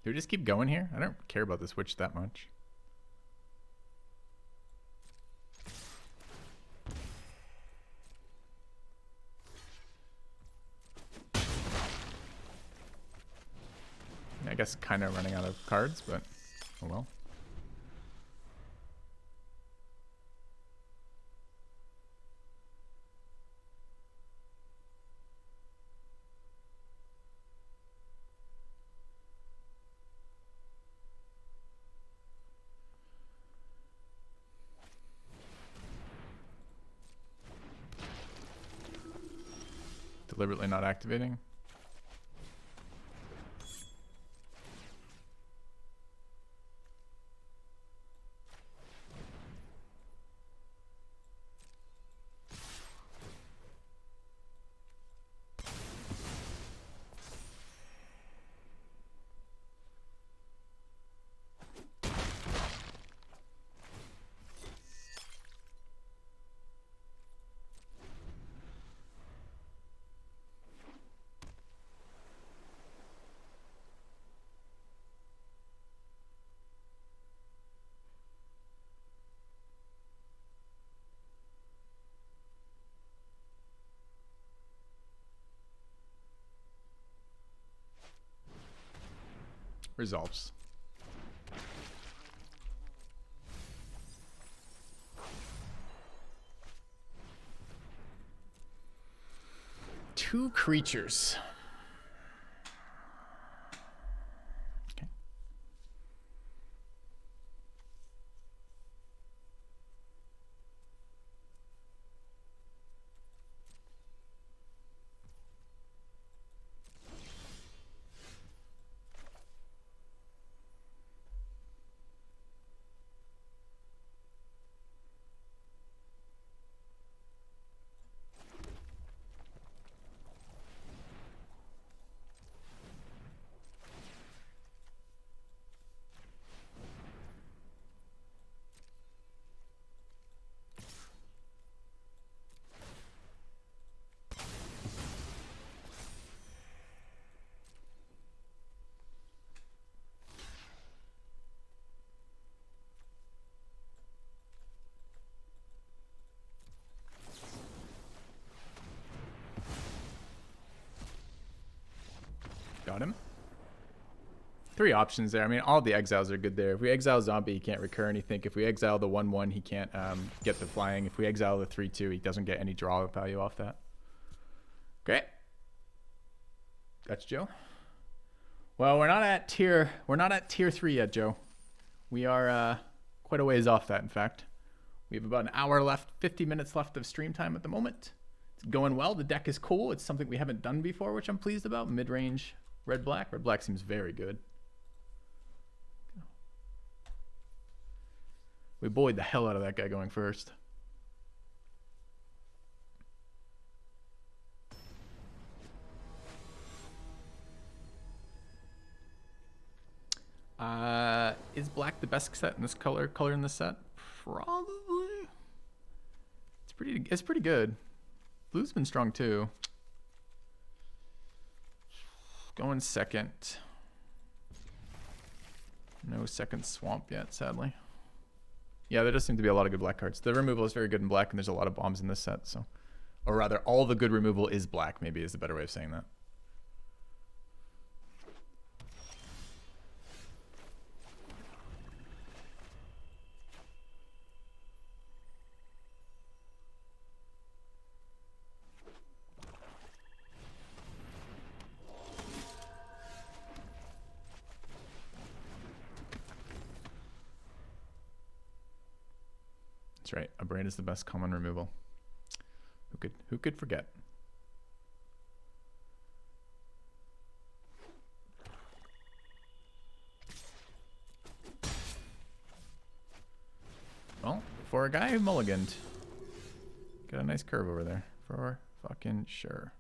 Do we just keep going here? I don't care about this witch that much. I guess kind of running out of cards, but oh well. Deliberately not activating. Resolves. Two creatures. Okay. Got him. Three options there. I mean, all the exiles are good there. If we exile zombie, he can't recur anything. If we exile the 1/1, he can't get the flying. If we exile the 3/2, he doesn't get any draw value off that. Great. That's Joe. Well, we're not at tier 3 yet, Joe. We are quite a ways off that, in fact. We have about an hour left, 50 minutes left of stream time at the moment. It's going well. The deck is cool. It's something we haven't done before, which I'm pleased about. Mid-range red-black. Red-black seems very good. We bullied the hell out of that guy going first. Is black the best set in this color in this set? Probably. It's pretty good. Blue's been strong too. Going second. No second swamp yet, sadly. Yeah, there does seem to be a lot of good black cards. The removal is very good in black, and there's a lot of bombs in this set, so. Or rather, all the good removal is black, maybe is the better way of saying that. That's right. A brain is the best common removal. Who could forget? Well, for a guy who mulliganed, got a nice curve over there. For fucking sure.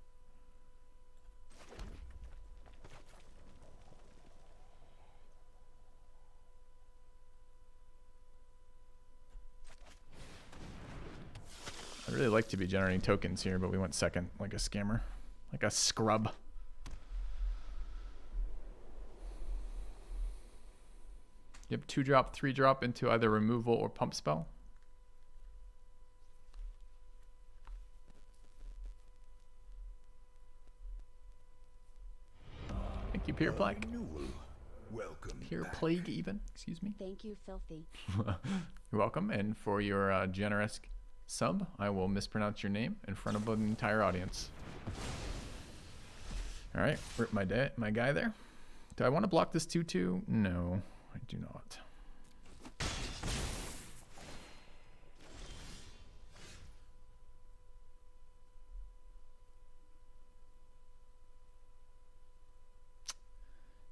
I really like to be generating tokens here, but we went second like a scammer. Like a scrub. You have 2-drop, 3-drop into either removal or pump spell. Thank you, Peer Plague. Welcome. Peer Plague, even. Excuse me. Thank you, Filthy. You're welcome. And for your generous sub, I will mispronounce your name in front of an entire audience. All right, rip my guy there. Do I want to block this 2/2? No, I do not.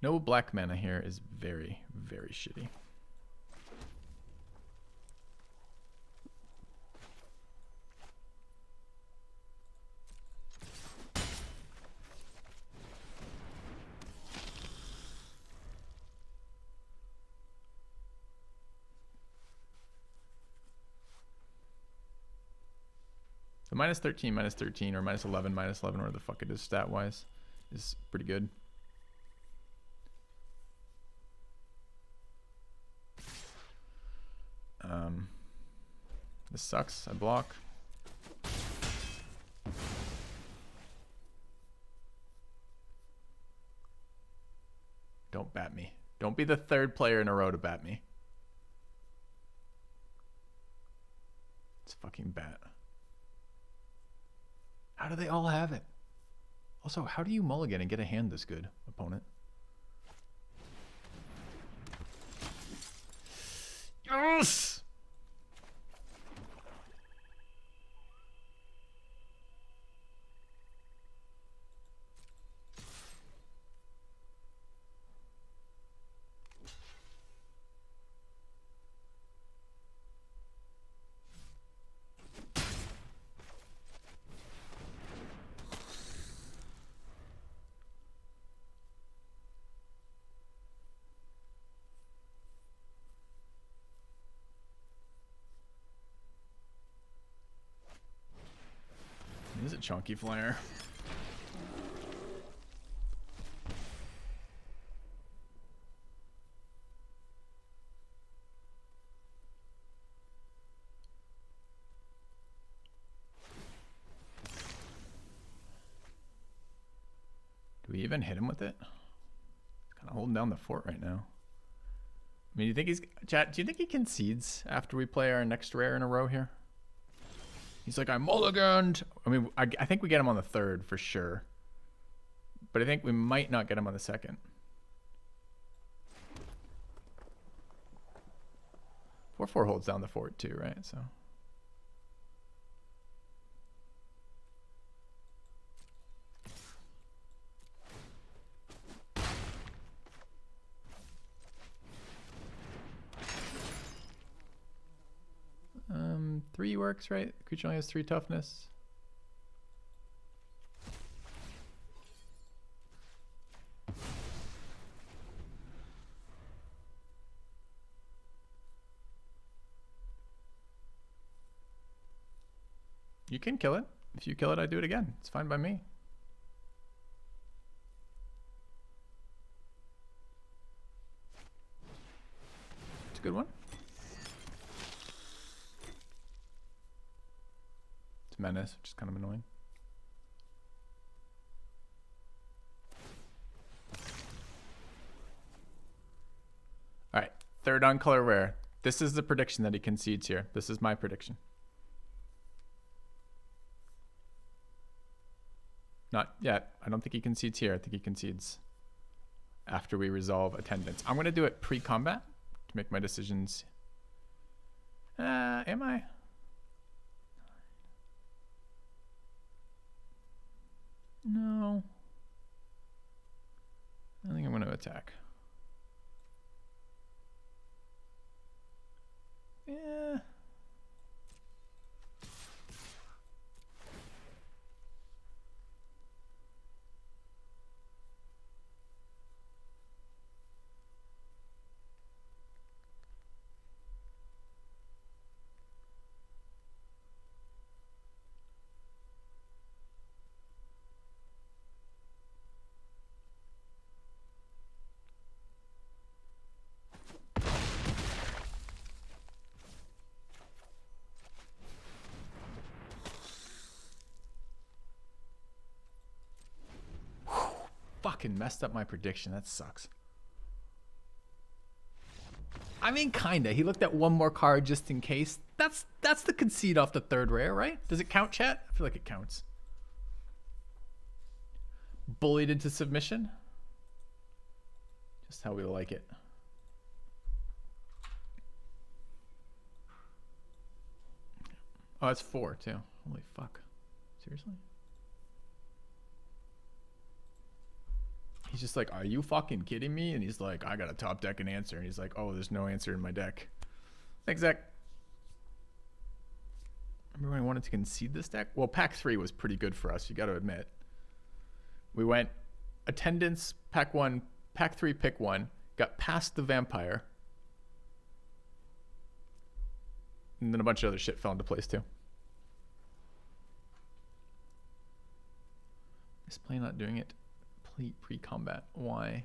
No black mana here is very, very shitty. The -13, -13, or -11, -11, whatever the fuck it is stat-wise, is pretty good. This sucks. I block. Don't bat me. Don't be the third player in a row to bat me. It's fucking bat. How do they all have it? Also, how do you mulligan and get a hand this good, opponent? Yes! This is a chunky flyer. Do we even hit him with it? Kind of holding down the fort right now. I mean, do you think he's chat? Do you think he concedes after we play our next rare in a row here? He's like, I mulliganed. I mean, I think we get him on the third for sure. But I think we might not get him on the second. 4/4 holds down the fort too, right? So 3 works, right? Creature only has 3 toughness. You can kill it. If you kill it, I do it again. It's fine by me. It's a good one. It's menace, which is kind of annoying. All right, third on color rare. This is the prediction that he concedes here. This is my prediction. Not yet. I don't think he concedes here. I think he concedes after we resolve attendance. I'm going to do it pre-combat to make my decisions. Am I? No. I think I'm going to attack. Yeah. Fucking messed up my prediction. That sucks. I mean, kinda. He looked at one more card just in case. That's the concede off the third rare, right? Does it count, chat? I feel like it counts. Bullied into submission. Just how we like it. Oh, it's 4 too. Holy fuck. Seriously? He's just like, are you fucking kidding me? And he's like, I got a top deck and answer. And he's like, oh, there's no answer in my deck. Thanks, Zach. Remember when I wanted to concede this deck? Well, pack 3 was pretty good for us, you got to admit. We went attendance, pack 1, pack 3, pick 1, got past the vampire. And then a bunch of other shit fell into place too. Is play not doing it? Pre-combat. Why?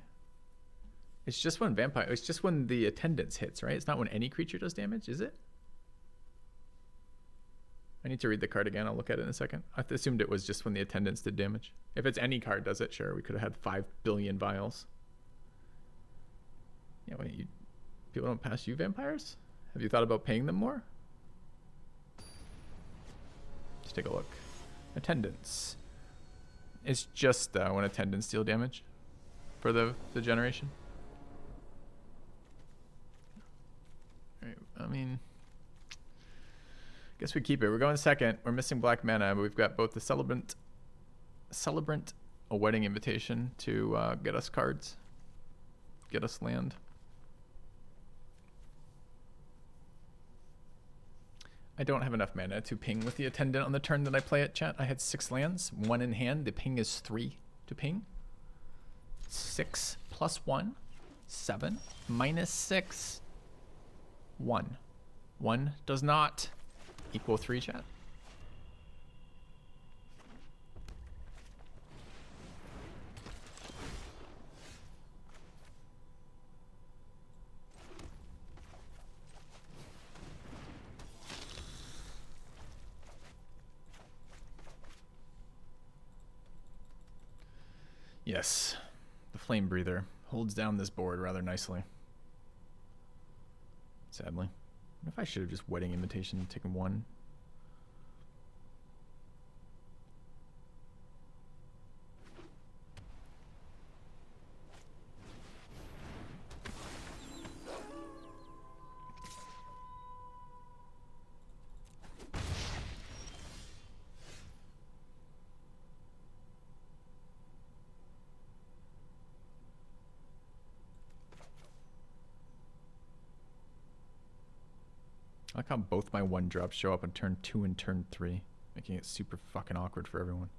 It's just when vampire. It's just when the attendance hits, right? It's not when any creature does damage, is it? I need to read the card again. I'll look at it in a second. I assumed it was just when the attendance did damage. If it's any card does it, sure. We could have had 5 billion vials. Yeah, wait. People don't pass you vampires? Have you thought about paying them more? Let's take a look. Attendance. It's just when attendance deal damage for the generation. All right, I mean, guess we keep it. We're going second. We're missing black mana, but we've got both the celebrant, a wedding invitation to get us cards, get us land. I don't have enough mana to ping with the attendant on the turn that I play it, chat. I had 6 lands, 1 in hand. The ping is 3 to ping. 6 plus 1, 7, minus 6, 1. 1 does not equal 3, chat. Yes, the flame breather holds down this board rather nicely. Sadly. What if I should have just wedding invitation and taken 1? I like how both my 1-drops show up on turn 2 and turn 3, making it super fucking awkward for everyone.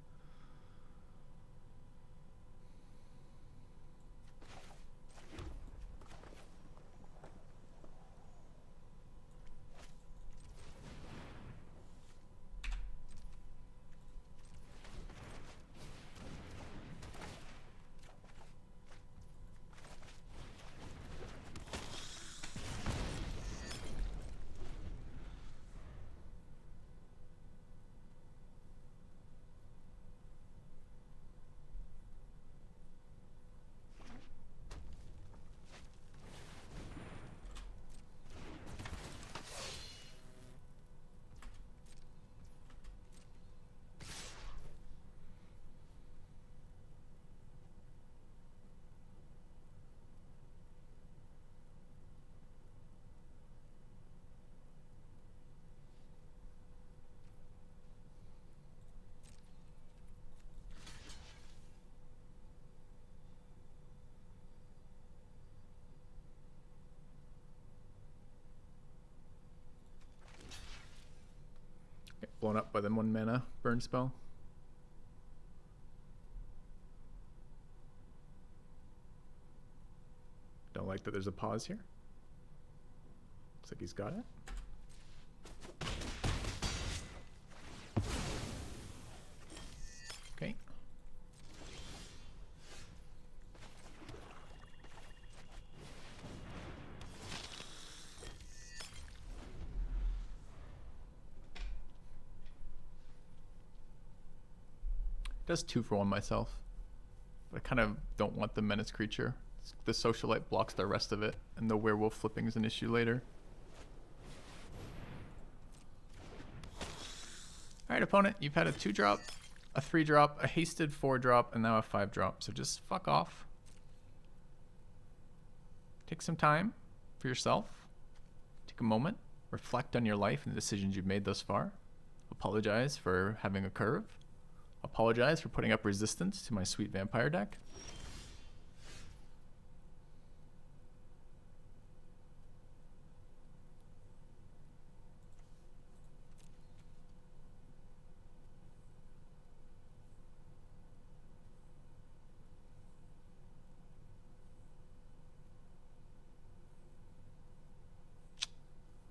Get blown up by the 1 mana burn spell. Don't like that there's a pause here. Looks like he's got it. Okay. Does 2 for 1 myself. But I kind of don't want the menace creature. The socialite blocks the rest of it, and the werewolf flipping is an issue later. Alright, opponent, you've had a 2-drop, a 3-drop, a hasted 4-drop, and now a 5-drop. So just fuck off. Take some time for yourself. Take a moment. Reflect on your life and the decisions you've made thus far. Apologize for having a curve. Apologize for putting up resistance to my sweet vampire deck.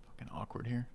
Fucking awkward here.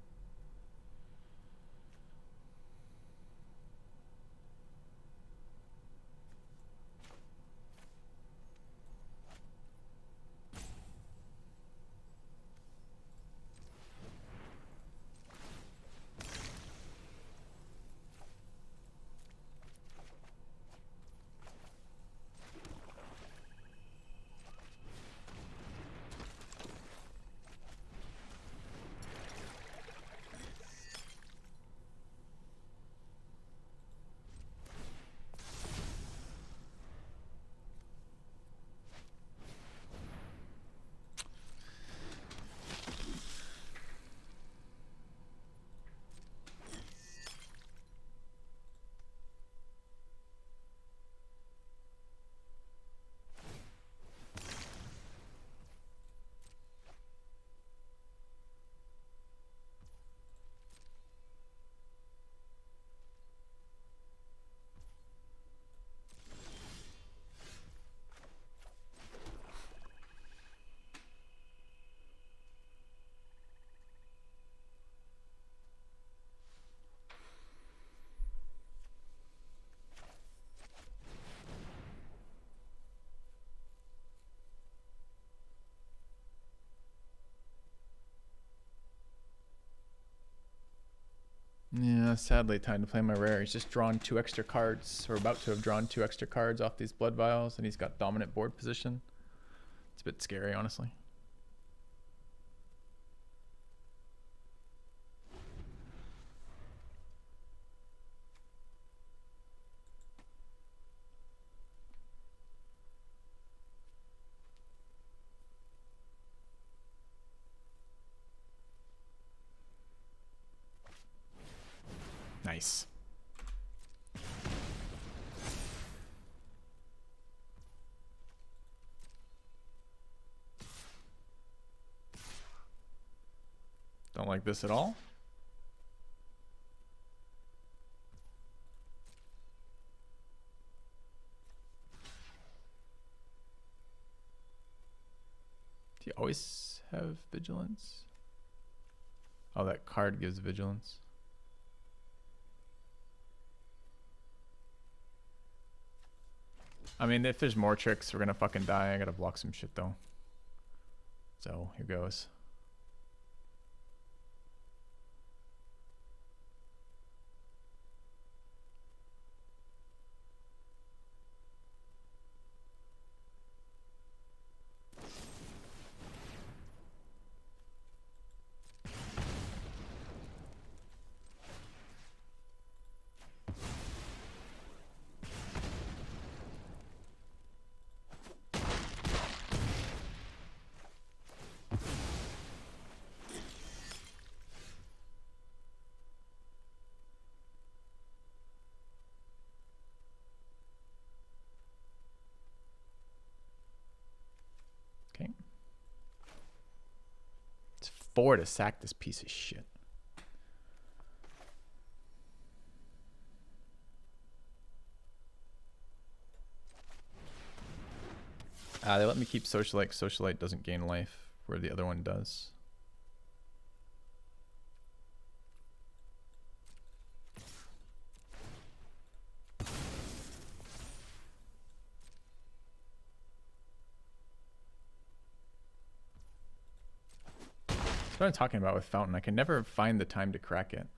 Yeah, sadly, time to play my rare. He's just drawn 2 extra cards, or about to have drawn 2 extra cards off these blood vials, and he's got dominant board position. It's a bit scary, honestly. Nice. Don't Don't like this at all. Do you always have vigilance? Oh, that card gives vigilance. I mean, if there's more tricks, we're gonna fucking die. I gotta block some shit though. So here goes. Okay. It's 4 to sack this piece of shit. They let me keep Socialite. Socialite doesn't gain life where the other one does. That's what I'm talking about with Fountain. I can never find the time to crack it.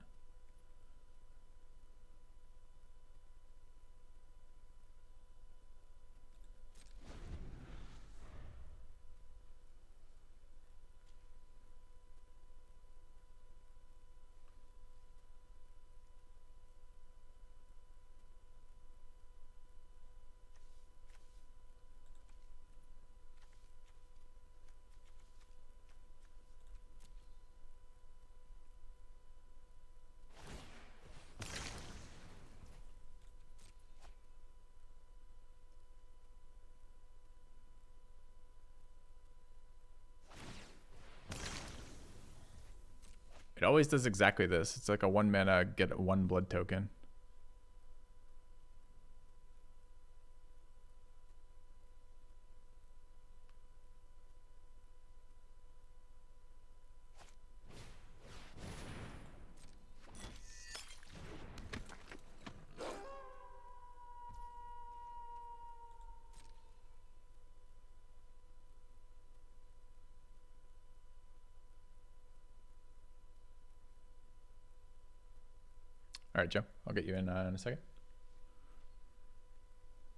It always does exactly this. It's like a 1 mana, get 1 blood token. All right, Joe, I'll get you in a second.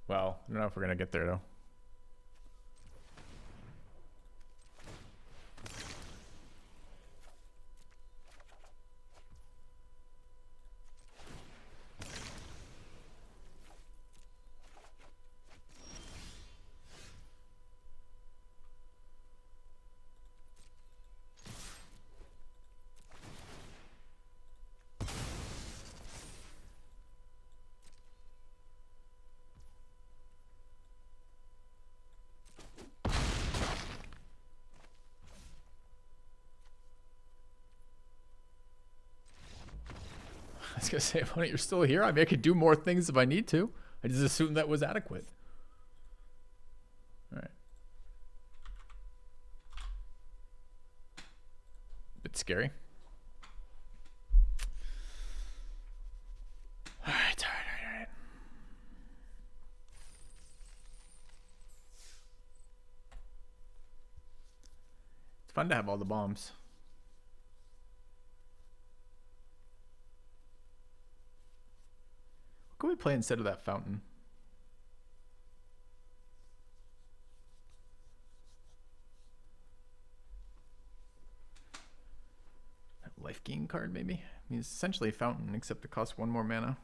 Well, I don't know if we're going to get there, though. I was gonna say, opponent, you're still here. I mean, I could do more things if I need to. I just assumed that was adequate. All right. Bit scary. All right, all right. It's fun to have all the bombs. What can we play instead of that fountain? That life gain card, maybe? I mean, it's essentially a fountain, except it costs 1 more mana.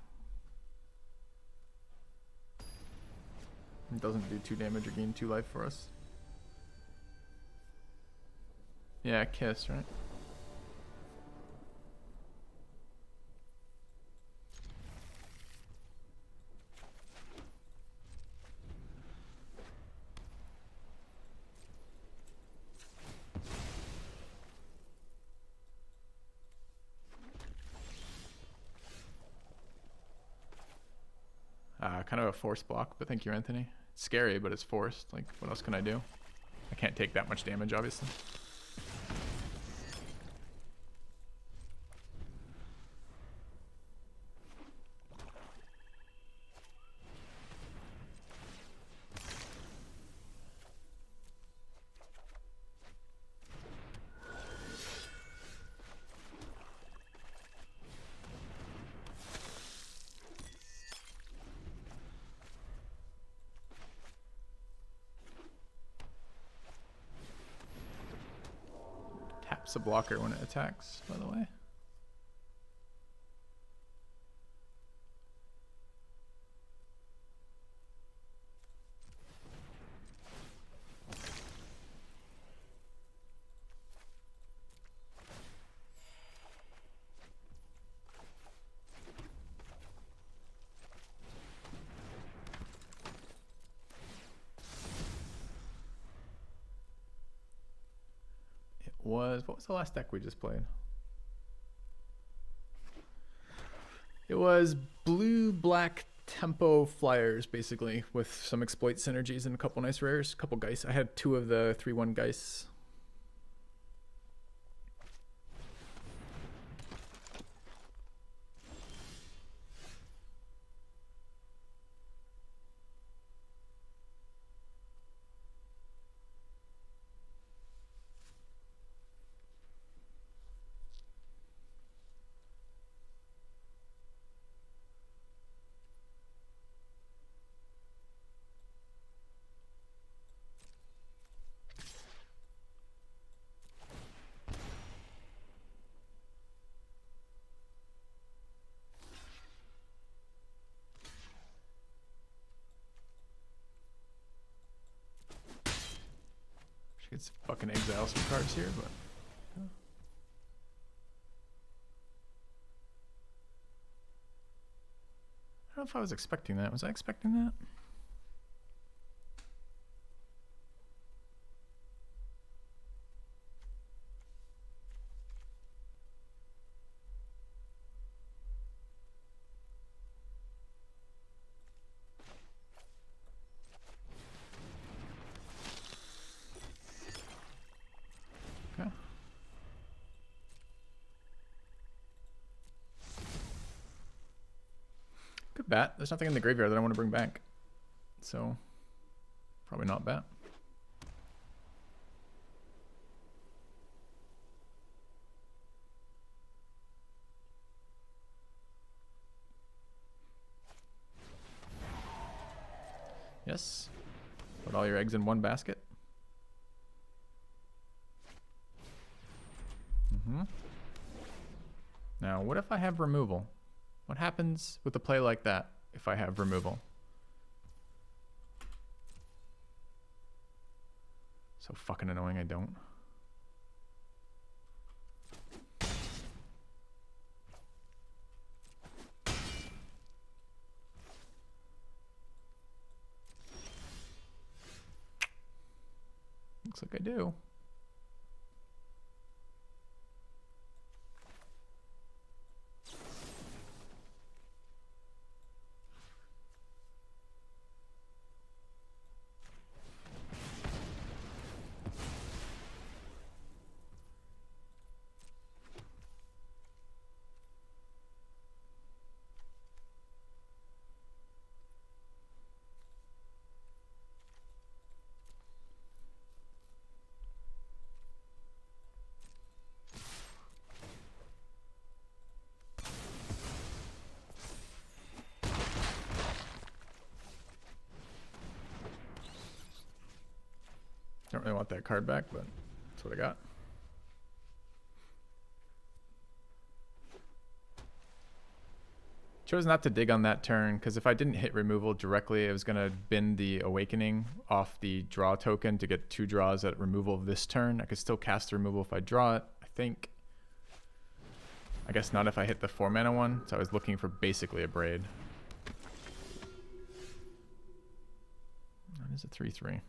It doesn't do 2 damage or gain 2 life for us. Yeah, kiss, right? kind of a forced block, but thank you, Anthony. It's scary, but it's forced. Like, what else can I do? I can't take that much damage, obviously. Taps a blocker when it attacks, by the way. What was the last deck we just played? It was blue black tempo flyers, basically, with some exploit synergies and a couple nice rares, a couple Geist. I had 2 of the 3/1 Geists. She could fucking exile some cards here, but yeah. I don't know if I was expecting that. Was I expecting that? Okay. Good bat. There's nothing in the graveyard that I want to bring back. So, probably not bat. Yes. Put all your eggs in one basket. Now, what if I have removal? What happens with a play like that if I have removal? So fucking annoying I don't. Looks like I do. Don't really want that card back, but that's what I got. Chose not to dig on that turn, because if I didn't hit removal directly, it was going to bin the Awakening off the draw token to get 2 draws at removal of this turn. I could still cast the removal if I draw it, I think. I guess not if I hit the 4-mana one, so I was looking for basically a Braid. That is a 3/3.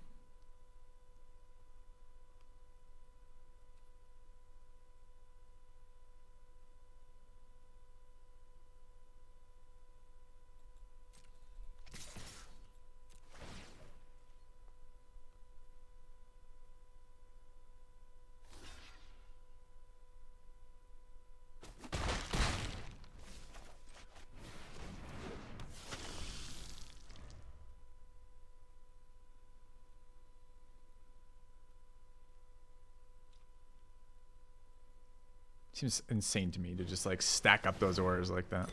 Seems insane to me to just like stack up those auras like that.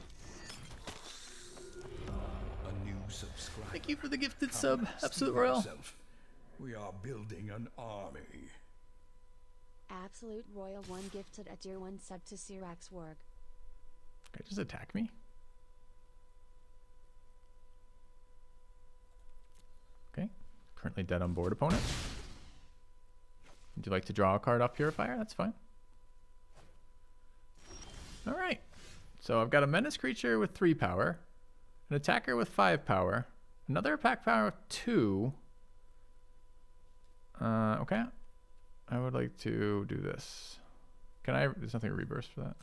A new subscriber. Thank you for the gifted Come, sub, speak Absolute for Royal. yourself. We are building an army. Absolute Royal 1 gifted a tier 1 sub to Sirax Work. Can I just attack me? Okay. Currently dead on board, opponent. Would you like to draw a card off Purifier? That's fine. Alright. So I've got a menace creature with 3 power, an attacker with 5 power, another attack power with 2. Okay. I would like to do this. Can I? There's nothing to reverse for that.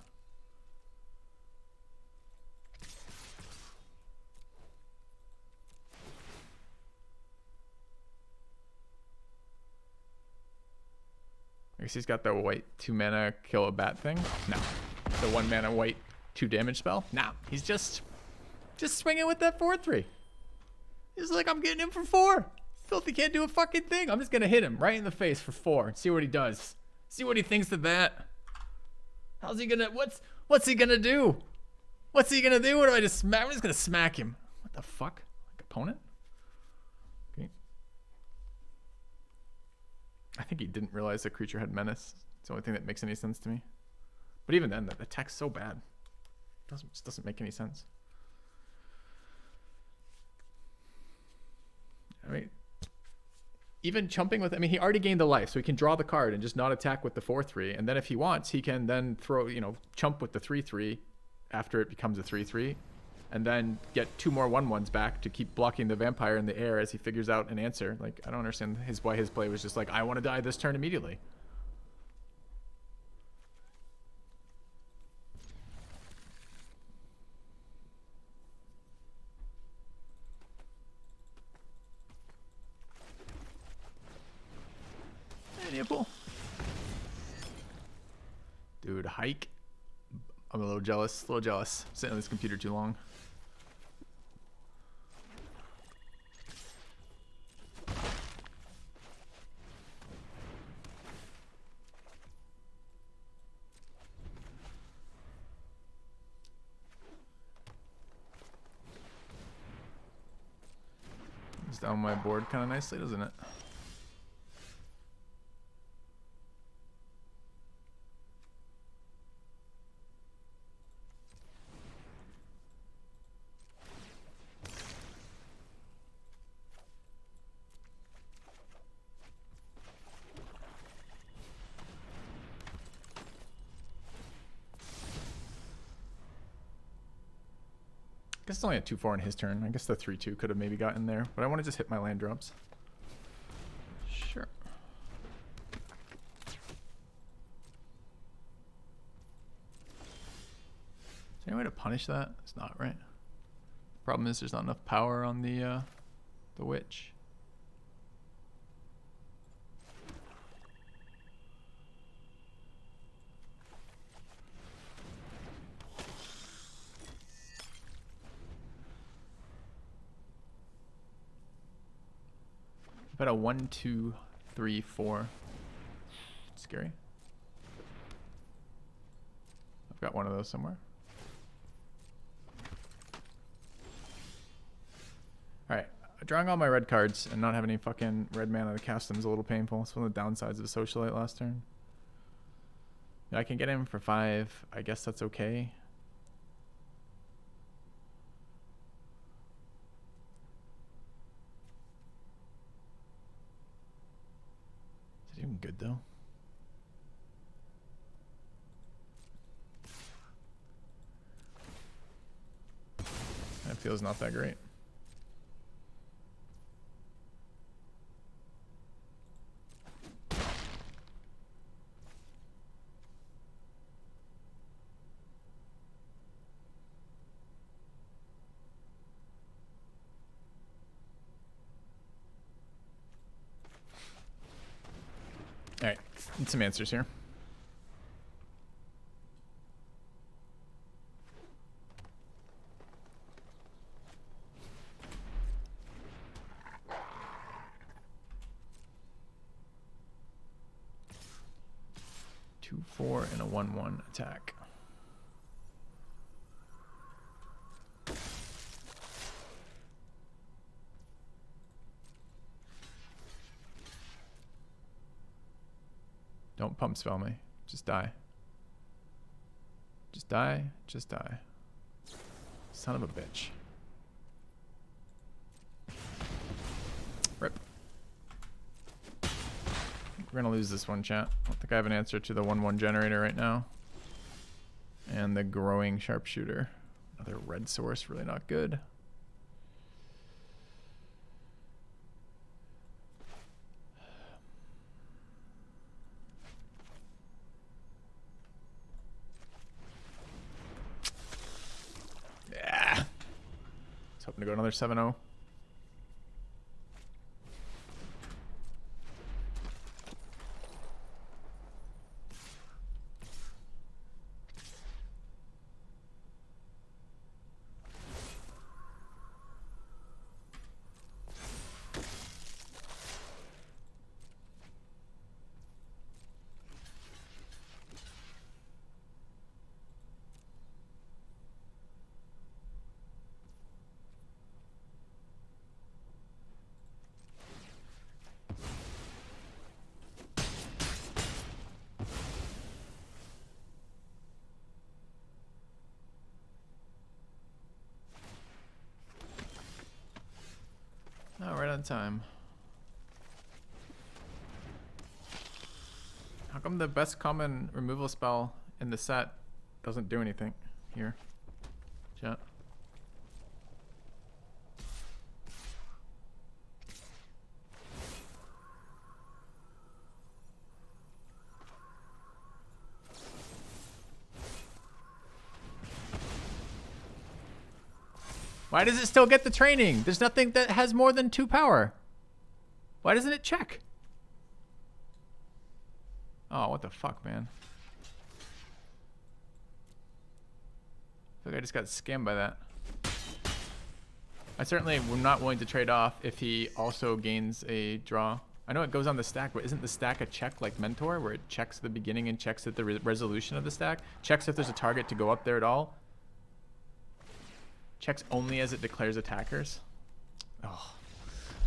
I guess he's got the white 2 mana kill a bat thing. No. The 1 mana white 2 damage spell. Nah. He's just swinging with that 4/3. He's like, I'm getting him for 4. Filthy can't do a fucking thing. I'm just gonna hit him right in the face for 4 and see what he does. See what he thinks of that. How's he gonna? What's he gonna do? What's he gonna do? What do I just smack? I'm just gonna smack him. What the fuck? Like opponent? Okay. I think he didn't realize the creature had menace. It's the only thing that makes any sense to me. But even then, the attack's so bad. Just doesn't make any sense. I mean, even chumping with, I mean, he already gained the life, so he can draw the card and just not attack with the 4/3. And then if he wants, he can then throw, chump with the 3/3 after it becomes a 3/3, and then get 2 more 1/1s back to keep blocking the vampire in the air as he figures out an answer. Like, I don't understand why his play was just like, I want to die this turn immediately. Nipple. Dude, hike. I'm a little jealous. Sitting on this computer too long. It's down my board kind of nicely, doesn't it? I guess it's only a 2/4 on his turn. I guess the 3/2 could have maybe gotten there, but I want to just hit my land drops. Sure. Is there any way to punish that? It's not, right? Problem is there's not enough power on the witch. I've got a 1, 2, 3, 4. Scary. I've got one of those somewhere. Alright, drawing all my red cards and not having any fucking red mana to cast them is a little painful. It's one of the downsides of Socialite last turn. Yeah, I can get him for 5. I guess that's okay. Is it even good though? That feels not that great. All right, need some answers here. 2/4 and a 1/1 attack. Don't pump spell me. Just die. Just die. Just die. Son of a bitch. Rip. We're gonna lose this one, chat. I don't think I have an answer to the 1/1 generator right now. And the growing sharpshooter. Another red source, really not good. Yeah. I was hoping to go another 7-0. Oh, right on time. How come the best common removal spell in the set doesn't do anything here? Chat. Why does it still get the training? There's nothing that has more than 2 power. Why doesn't it check? Oh, what the fuck, man. I feel like I just got scammed by that. I certainly am not willing to trade off if he also gains a draw. I know it goes on the stack, but isn't the stack a check like Mentor, where it checks the beginning and checks at the resolution of the stack? Checks if there's a target to go up there at all? Checks only as it declares attackers. Oh.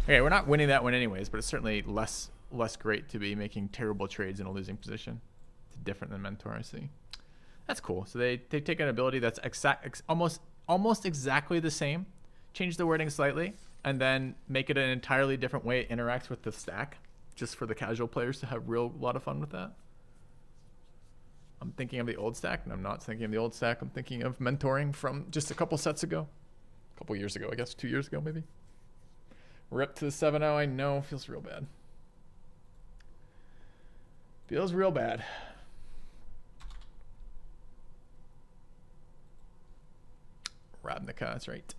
Okay, we're not winning that one anyways, but it's certainly less great to be making terrible trades in a losing position. It's different than Mentor, I see. That's cool. So they take an ability that's almost exactly the same, change the wording slightly, and then make it an entirely different way it interacts with the stack, just for the casual players to have a lot of fun with that. I'm thinking of the old stack, and I'm not thinking of the old stack. I'm thinking of mentoring from just a couple sets ago. A couple years ago, I guess. 2 years ago, maybe. Rip to the 7-0, I know. Feels real bad. Feels real bad. Ravnica, that's right.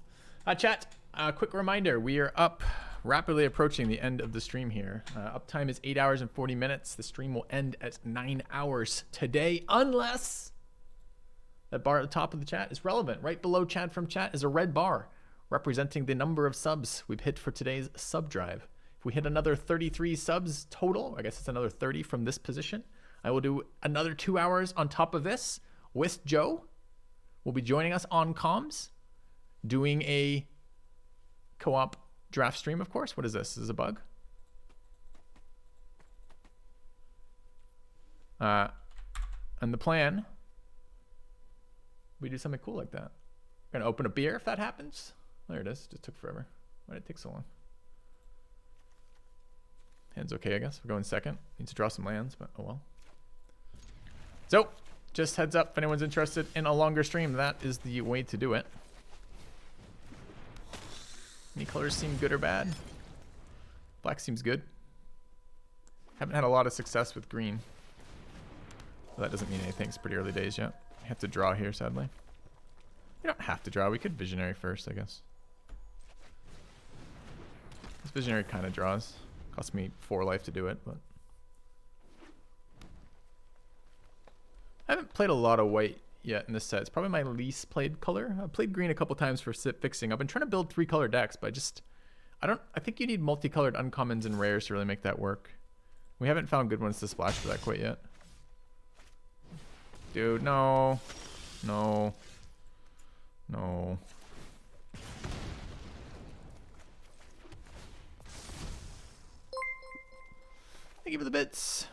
Chat, quick reminder. We are up, rapidly approaching the end of the stream here. Uptime is 8 hours and 40 minutes. The stream will end at 9 hours today, unless that bar at the top of the chat is relevant. Right below chat from chat is a red bar representing the number of subs we've hit for today's sub drive. If we hit another 33 subs total, I guess it's another 30 from this position, I will do another 2 hours on top of this with Joe. Will be joining us on comms, doing a co-op draft stream, of course. What is this? This is a bug. And the plan, we do something cool like that. We're gonna open a beer if that happens. There it is. Just took forever. Why did it take so long? Hand's okay, I guess. We're going second. Need to draw some lands, but oh well. So, just heads up if anyone's interested in a longer stream, that is the way to do it. Any colors seem good or bad? Black seems good. Haven't had a lot of success with green. Well, that doesn't mean anything. It's pretty early days yet. I have to draw here, sadly. We don't have to draw. We could visionary first, I guess. This visionary kind of draws. Cost me 4 life to do it, but I haven't played a lot of white yet in this set. It's probably my least played color. I've played green a couple times for fixing. I've been trying to build 3-color decks, but I think you need multicolored uncommons and rares to really make that work. We haven't found good ones to splash for that quite yet. Dude, no. No. No. Thank you for the bits.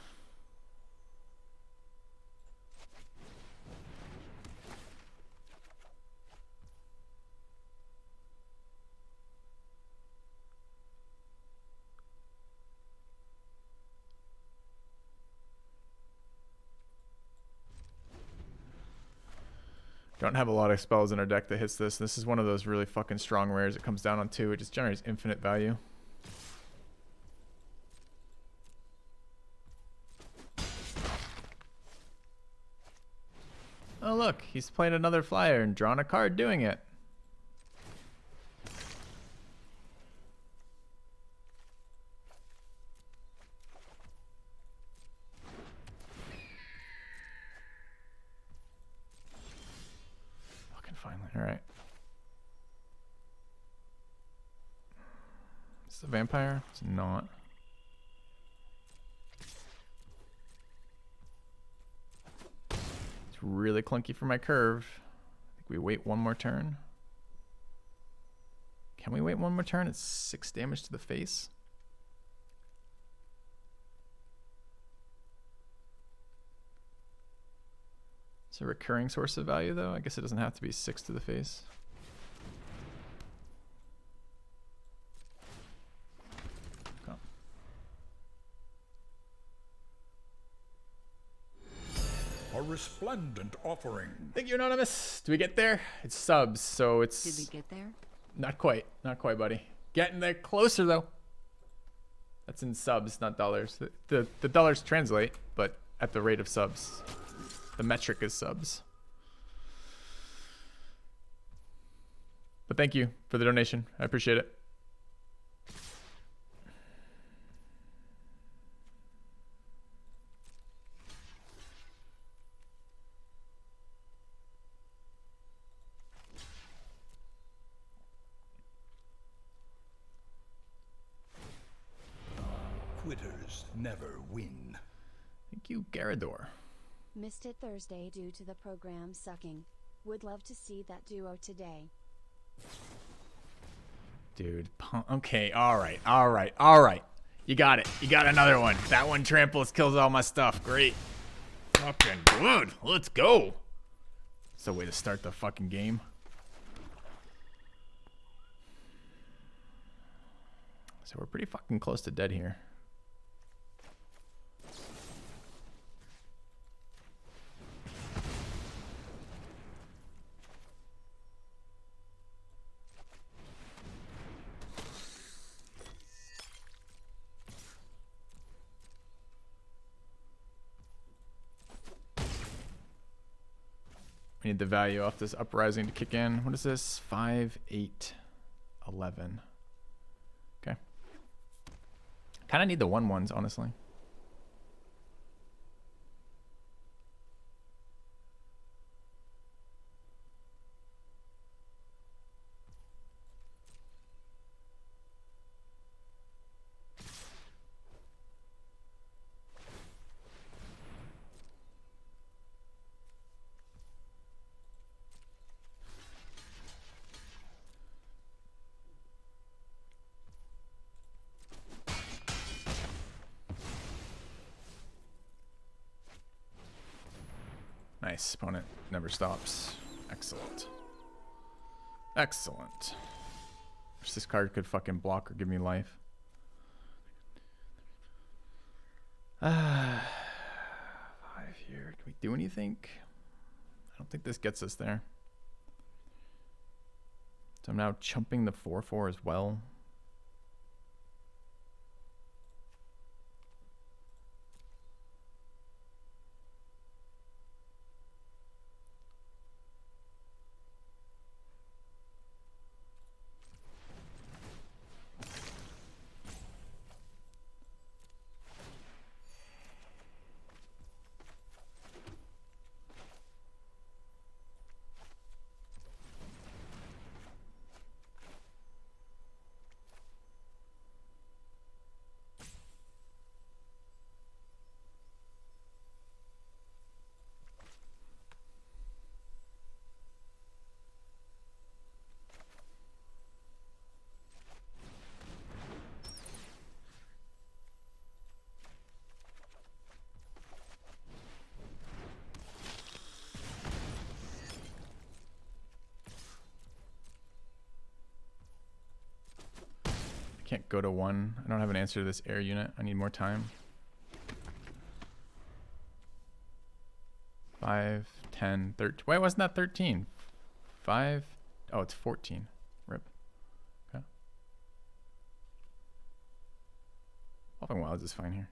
Don't have a lot of spells in our deck that hits this. This is one of those really fucking strong rares. It comes down on 2. It just generates infinite value. Oh look, he's playing another flyer and drawn a card doing it. Fucking finally, alright. Is this a vampire? It's not. It's really clunky for my curve. I think we wait one more turn. Can we wait one more turn? It's 6 damage to the face. It's a recurring source of value though. I guess it doesn't have to be 6 to the face. Come. A resplendent offering. Thank you, Anonymous. Do we get there? It's subs, so it's... Did we get there? Not quite. Not quite, buddy. Getting there closer, though. That's in subs, not dollars. The dollars translate, but at the rate of subs. The metric is subs. But thank you for the donation. I appreciate it. Quitters never win. Thank you, Garador. Missed it Thursday due to the program sucking. Would love to see that duo today. Dude, okay, alright. You got it. You got another one. That one tramples, kills all my stuff. Great. Fucking good. Let's go. It's a way to start the fucking game. So we're pretty fucking close to dead here. We need the value off this uprising to kick in. What is this? 5, 8, 11. Okay. Kind of need the 1/1s, honestly. Nice. Opponent never stops. Excellent. Excellent. Wish this card could fucking block or give me life. 5 here. Can we do anything? I don't think this gets us there. So I'm now chumping the 4/4 as well. go to 1. I don't have an answer to this air unit. I need more time. 5, 10, 13. Why wasn't that 13? 5. Oh, it's 14. Rip. Okay. Evolving Wilds is fine here.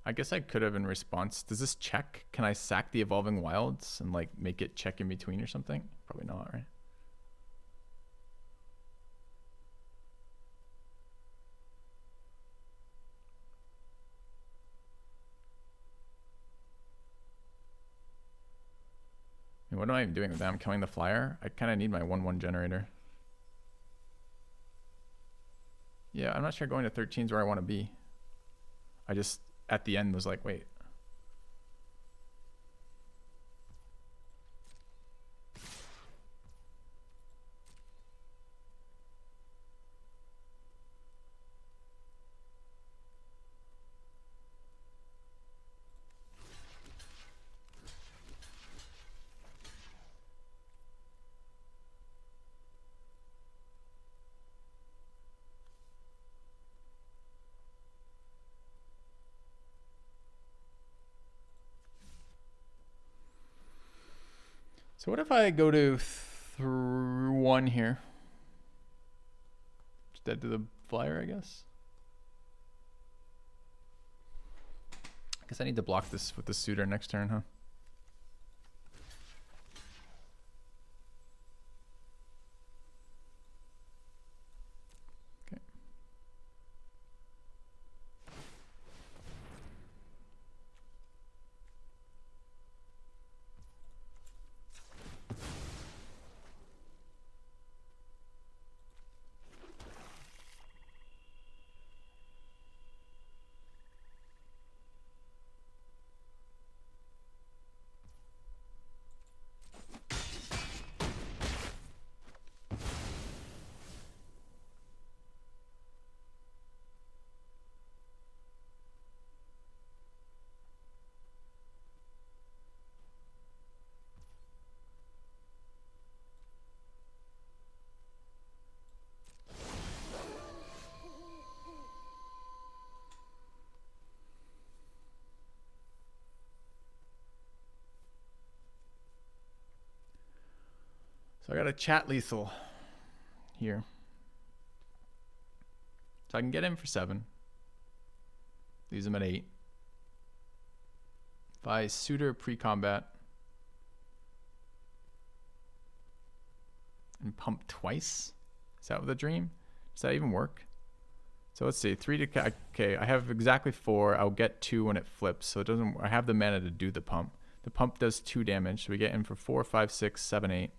I guess I could have in response. Does this check? Can I sack the Evolving Wilds and like make it check in between or something? Probably not, right? What am I even doing with that? I'm killing the flyer. I kind of need my 1/1 generator. Yeah, I'm not sure going to 13 is where I want to be. I just, at the end, was like, wait. So what if I go to 1 here? Just dead to the flyer, I guess. I guess I need to block this with the suitor next turn, huh? Okay. So I got a chat lethal here. So I can get him for 7. Leaves him at 8. If I suitor pre-combat and pump twice, is that the dream? Does that even work? So let's see, 3 to, okay, I have exactly 4. I'll get 2 when it flips. So it doesn't, I have the mana to do the pump. The pump does 2 damage. So we get him for 4, 5, 6, 7, 8.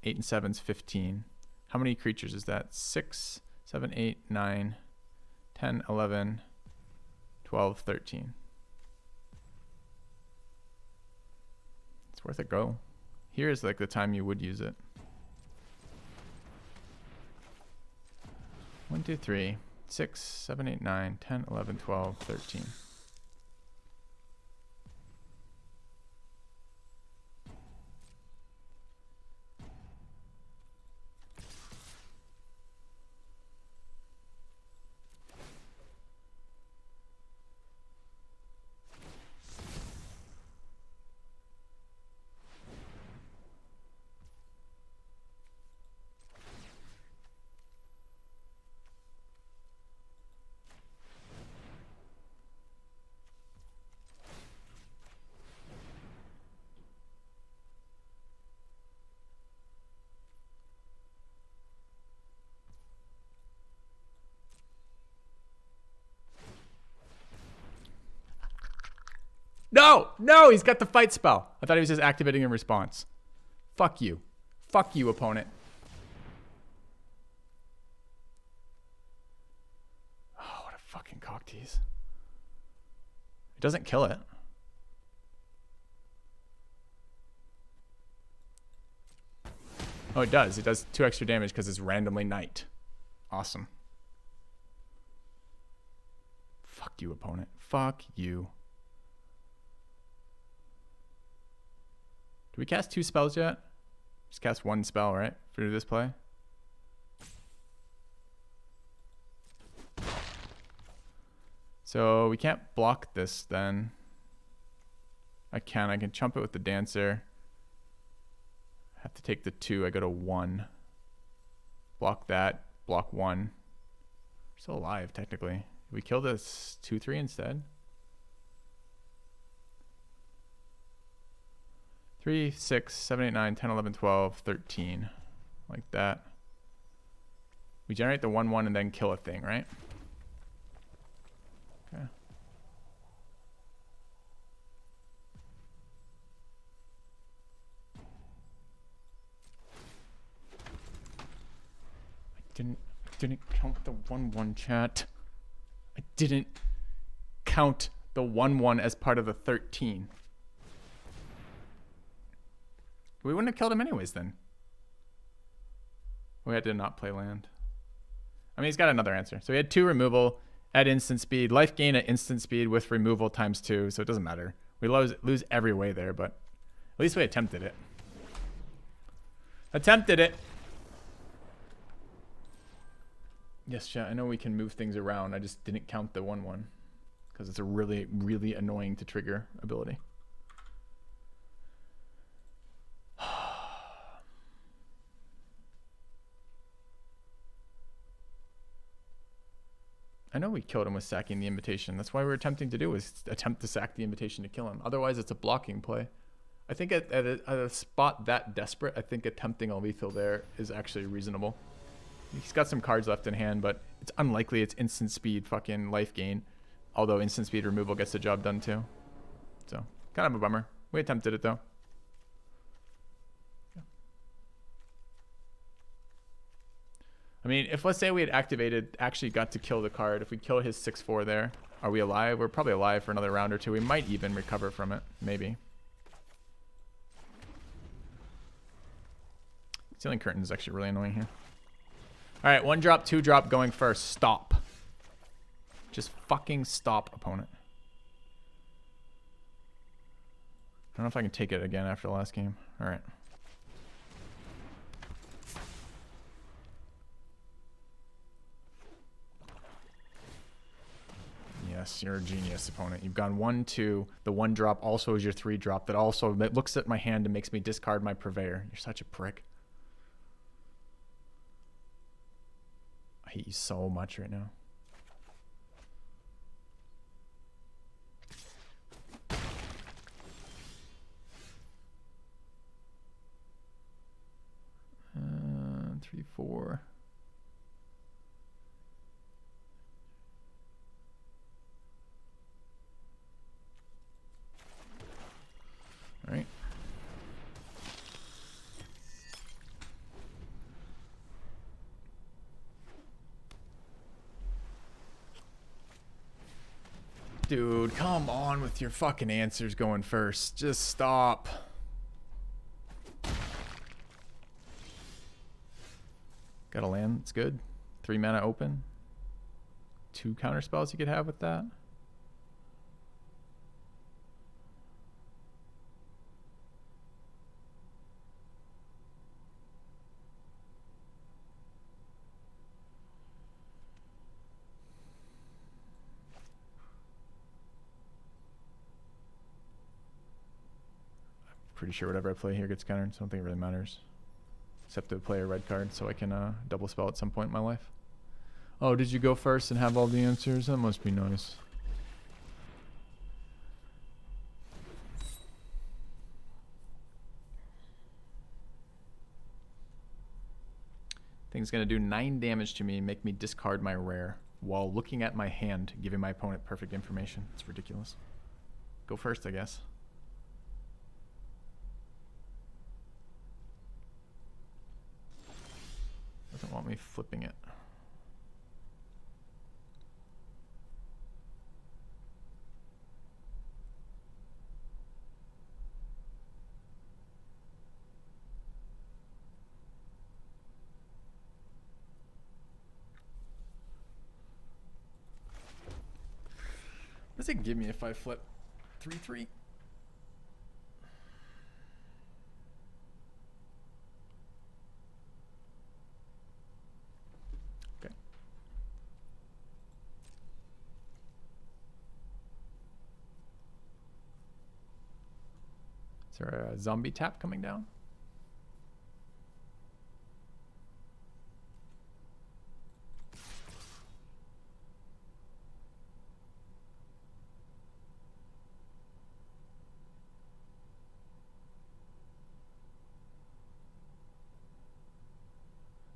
8 and 7 is 15. How many creatures is that? 6, 7, 8, 9, 10, 11, 12, 13. It's worth a go. Here is like the time you would use it. 1, 2, 3, 6, 7, 8, 9, 10, 11, 12, 13. No, no, he's got the fight spell. I thought he was just activating in response. Fuck you. Fuck you, opponent. Oh, what a fucking cock tease. It doesn't kill it. Oh, it does. It does 2 extra damage because it's randomly night. Awesome. Fuck you, opponent. Fuck you. Do we cast 2 spells yet? Just cast one spell, right? For this play. So we can't block this then. I can chump it with the Dancer. Have to take the 2. I go to 1. Block that. Block 1. We're still alive, technically. We kill this 2-3 instead. 3, 6, 7, 8, 9, 10, 11, 12, 13. Like that. We generate the 1-1 and then kill a thing, right? Okay. I didn't count the 1-1, chat. I didn't count the 1-1 as part of the 13. We wouldn't have killed him anyways then. We had to not play land. I mean, he's got another answer. So he had 2 removal at instant speed, life gain at instant speed with removal times 2, so it doesn't matter. We lose every way there, but at least we attempted it. Attempted it. Yes, chat, I know we can move things around. I just didn't count the 1-1 because it's a really, really annoying to trigger ability. I know we killed him with sacking the invitation. That's why we were attempting to do was attempt to sack the invitation to kill him. Otherwise, it's a blocking play. I think at a spot that desperate, I think attempting a lethal there is actually reasonable. He's got some cards left in hand, but it's unlikely it's instant speed fucking life gain. Although instant speed removal gets the job done too. So, kind of a bummer. We attempted it though. I mean, if let's say we had actually got to kill the card, if we kill his 6-4 there, are we alive? We're probably alive for another round or 2. We might even recover from it, maybe. Ceiling Curtain is actually really annoying here. All right, 1 drop, 2 drop going first. Stop. Just fucking stop, opponent. I don't know if I can take it again after the last game. All right. Yes, you're a genius, opponent. You've gone 1-2. The 1 drop also is your 3 drop. That also looks at my hand and makes me discard my Purveyor. You're such a prick. I hate you so much right now. Three, 4. All right. Dude, come on with your fucking answers going first. Just stop. Got a land. It's good. 3 mana open. 2 counter spells you could have with that. Pretty sure whatever I play here gets countered, so I don't think it really matters. Except to play a red card so I can double spell at some point in my life. Oh, did you go first and have all the answers? That must be nice. Thing's gonna do 9 damage to me and make me discard my rare while looking at my hand, giving my opponent perfect information. It's ridiculous. Go first, I guess. Doesn't want me flipping it. What does it give me if I flip 3-3? Is there a zombie tap coming down?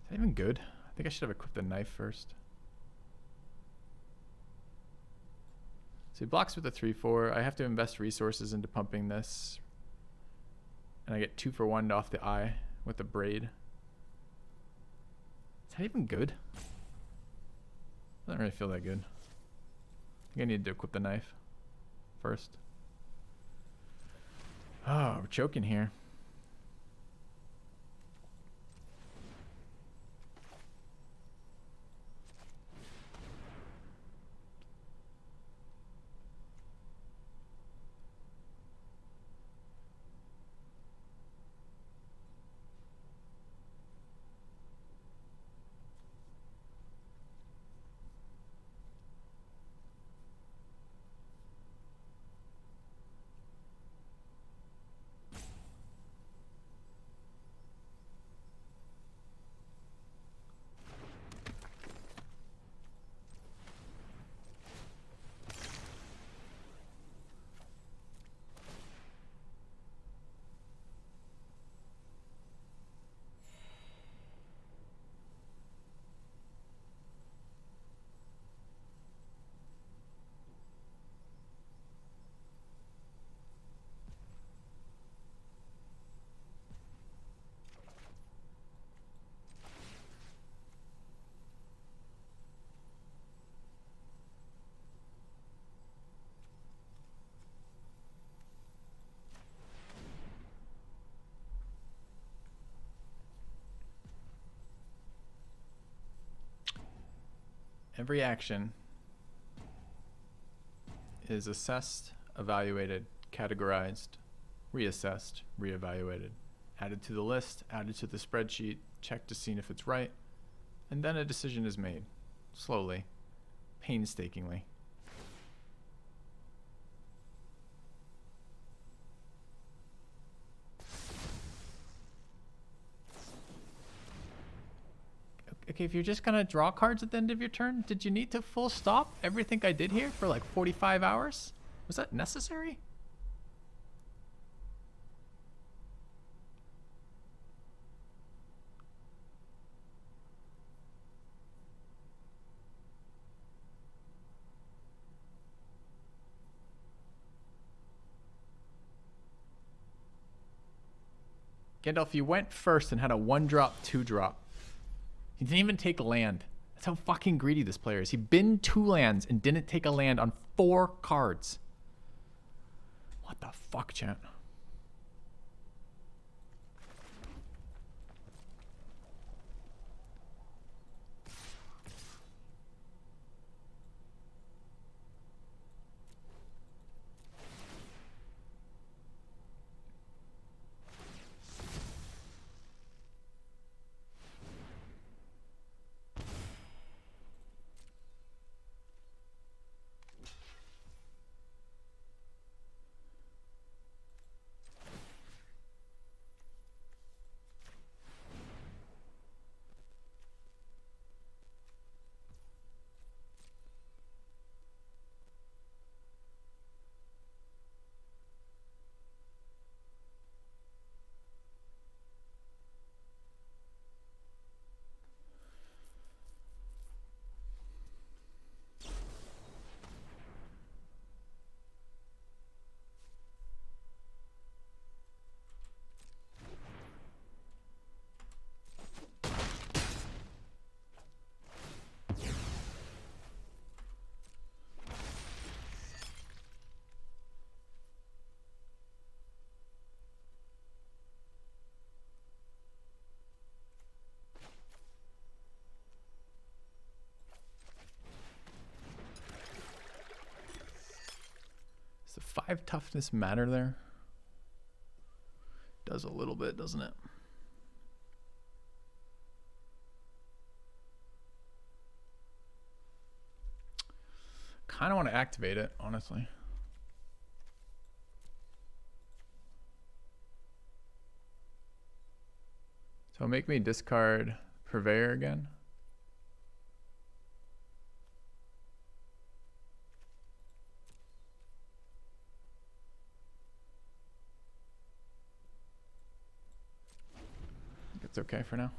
Is that even good? I think I should have equipped the knife first. So he blocks with a 3/4. I have to invest resources into pumping this. And I get 2 for 1 off the eye with the braid. Is that even good? Doesn't really feel that good. I think I need to equip the knife first. Oh, we're choking here. Every action is assessed, evaluated, categorized, reassessed, reevaluated, added to the list, added to the spreadsheet, checked to see if it's right, and then a decision is made, slowly, painstakingly. Okay, if you're just gonna draw cards at the end of your turn, did you need to full stop everything I did here for like 45 hours? Was that necessary? Gandalf, you went first and had a 1-drop, 2-drop. He didn't even take land. That's how fucking greedy this player is. He binned 2 lands and didn't take a land on 4 cards. What the fuck, chat? Does the 5 toughness matter there? Does a little bit, doesn't it? Kind of want to activate it, honestly. So make me discard Purveyor again. I think it's okay for now.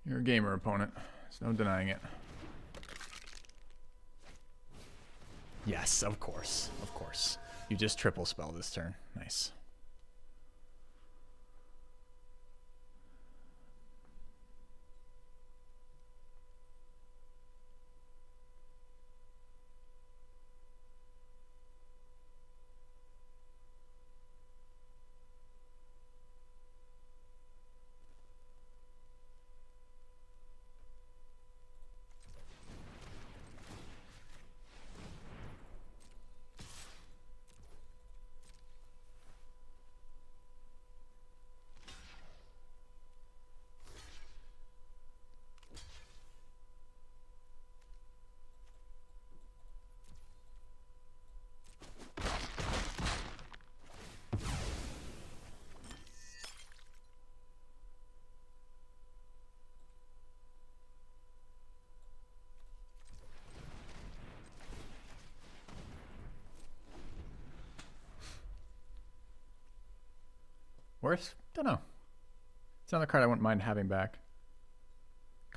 You're a gamer, opponent. There's no denying it. Yes, of course. Of course. You just triple spell this turn. Nice. Worse? Don't know. It's another card I wouldn't mind having back.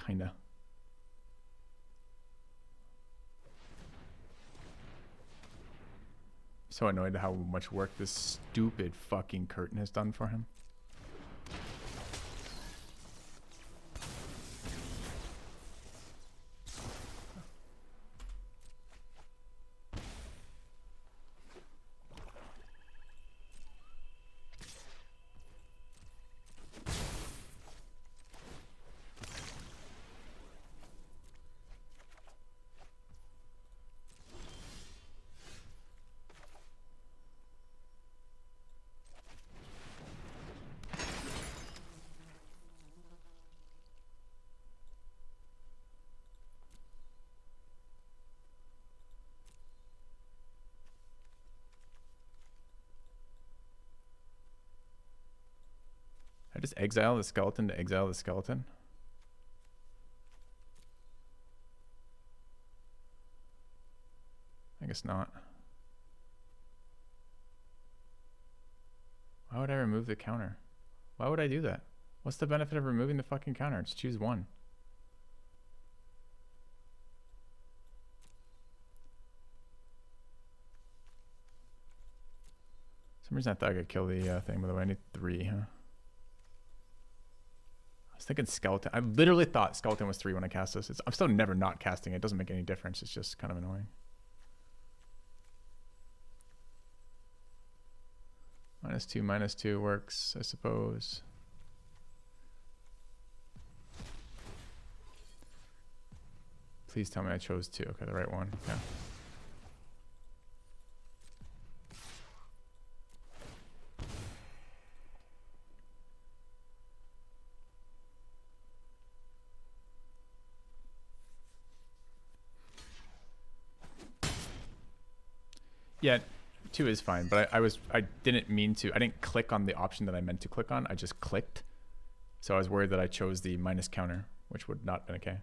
Kinda. So annoyed at how much work this stupid fucking curtain has done for him. I just exile the skeleton to exile the skeleton. I guess not. Why would I remove the counter? Why would I do that? What's the benefit of removing the fucking counter? Just choose one. For some reason I thought I could kill the thing, by the way. I need 3, huh? I was thinking skeleton. I literally thought skeleton was 3 when I cast this. I'm still never not casting it. It doesn't make any difference. It's just kind of annoying. -2 works, I suppose. Please tell me I chose 2. Okay, the right one. Yeah. Yeah, 2 is fine, but I didn't mean to. I didn't click on the option that I meant to click on. I just clicked. So I was worried that I chose the minus counter, which would not have been okay.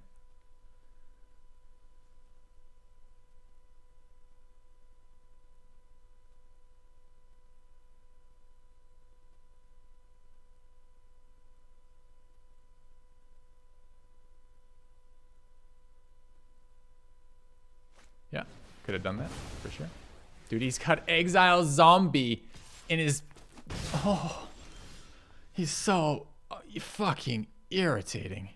Yeah, could have done that for sure. Dude, he's got Exile Zombie in his... Oh, he's so fucking irritating.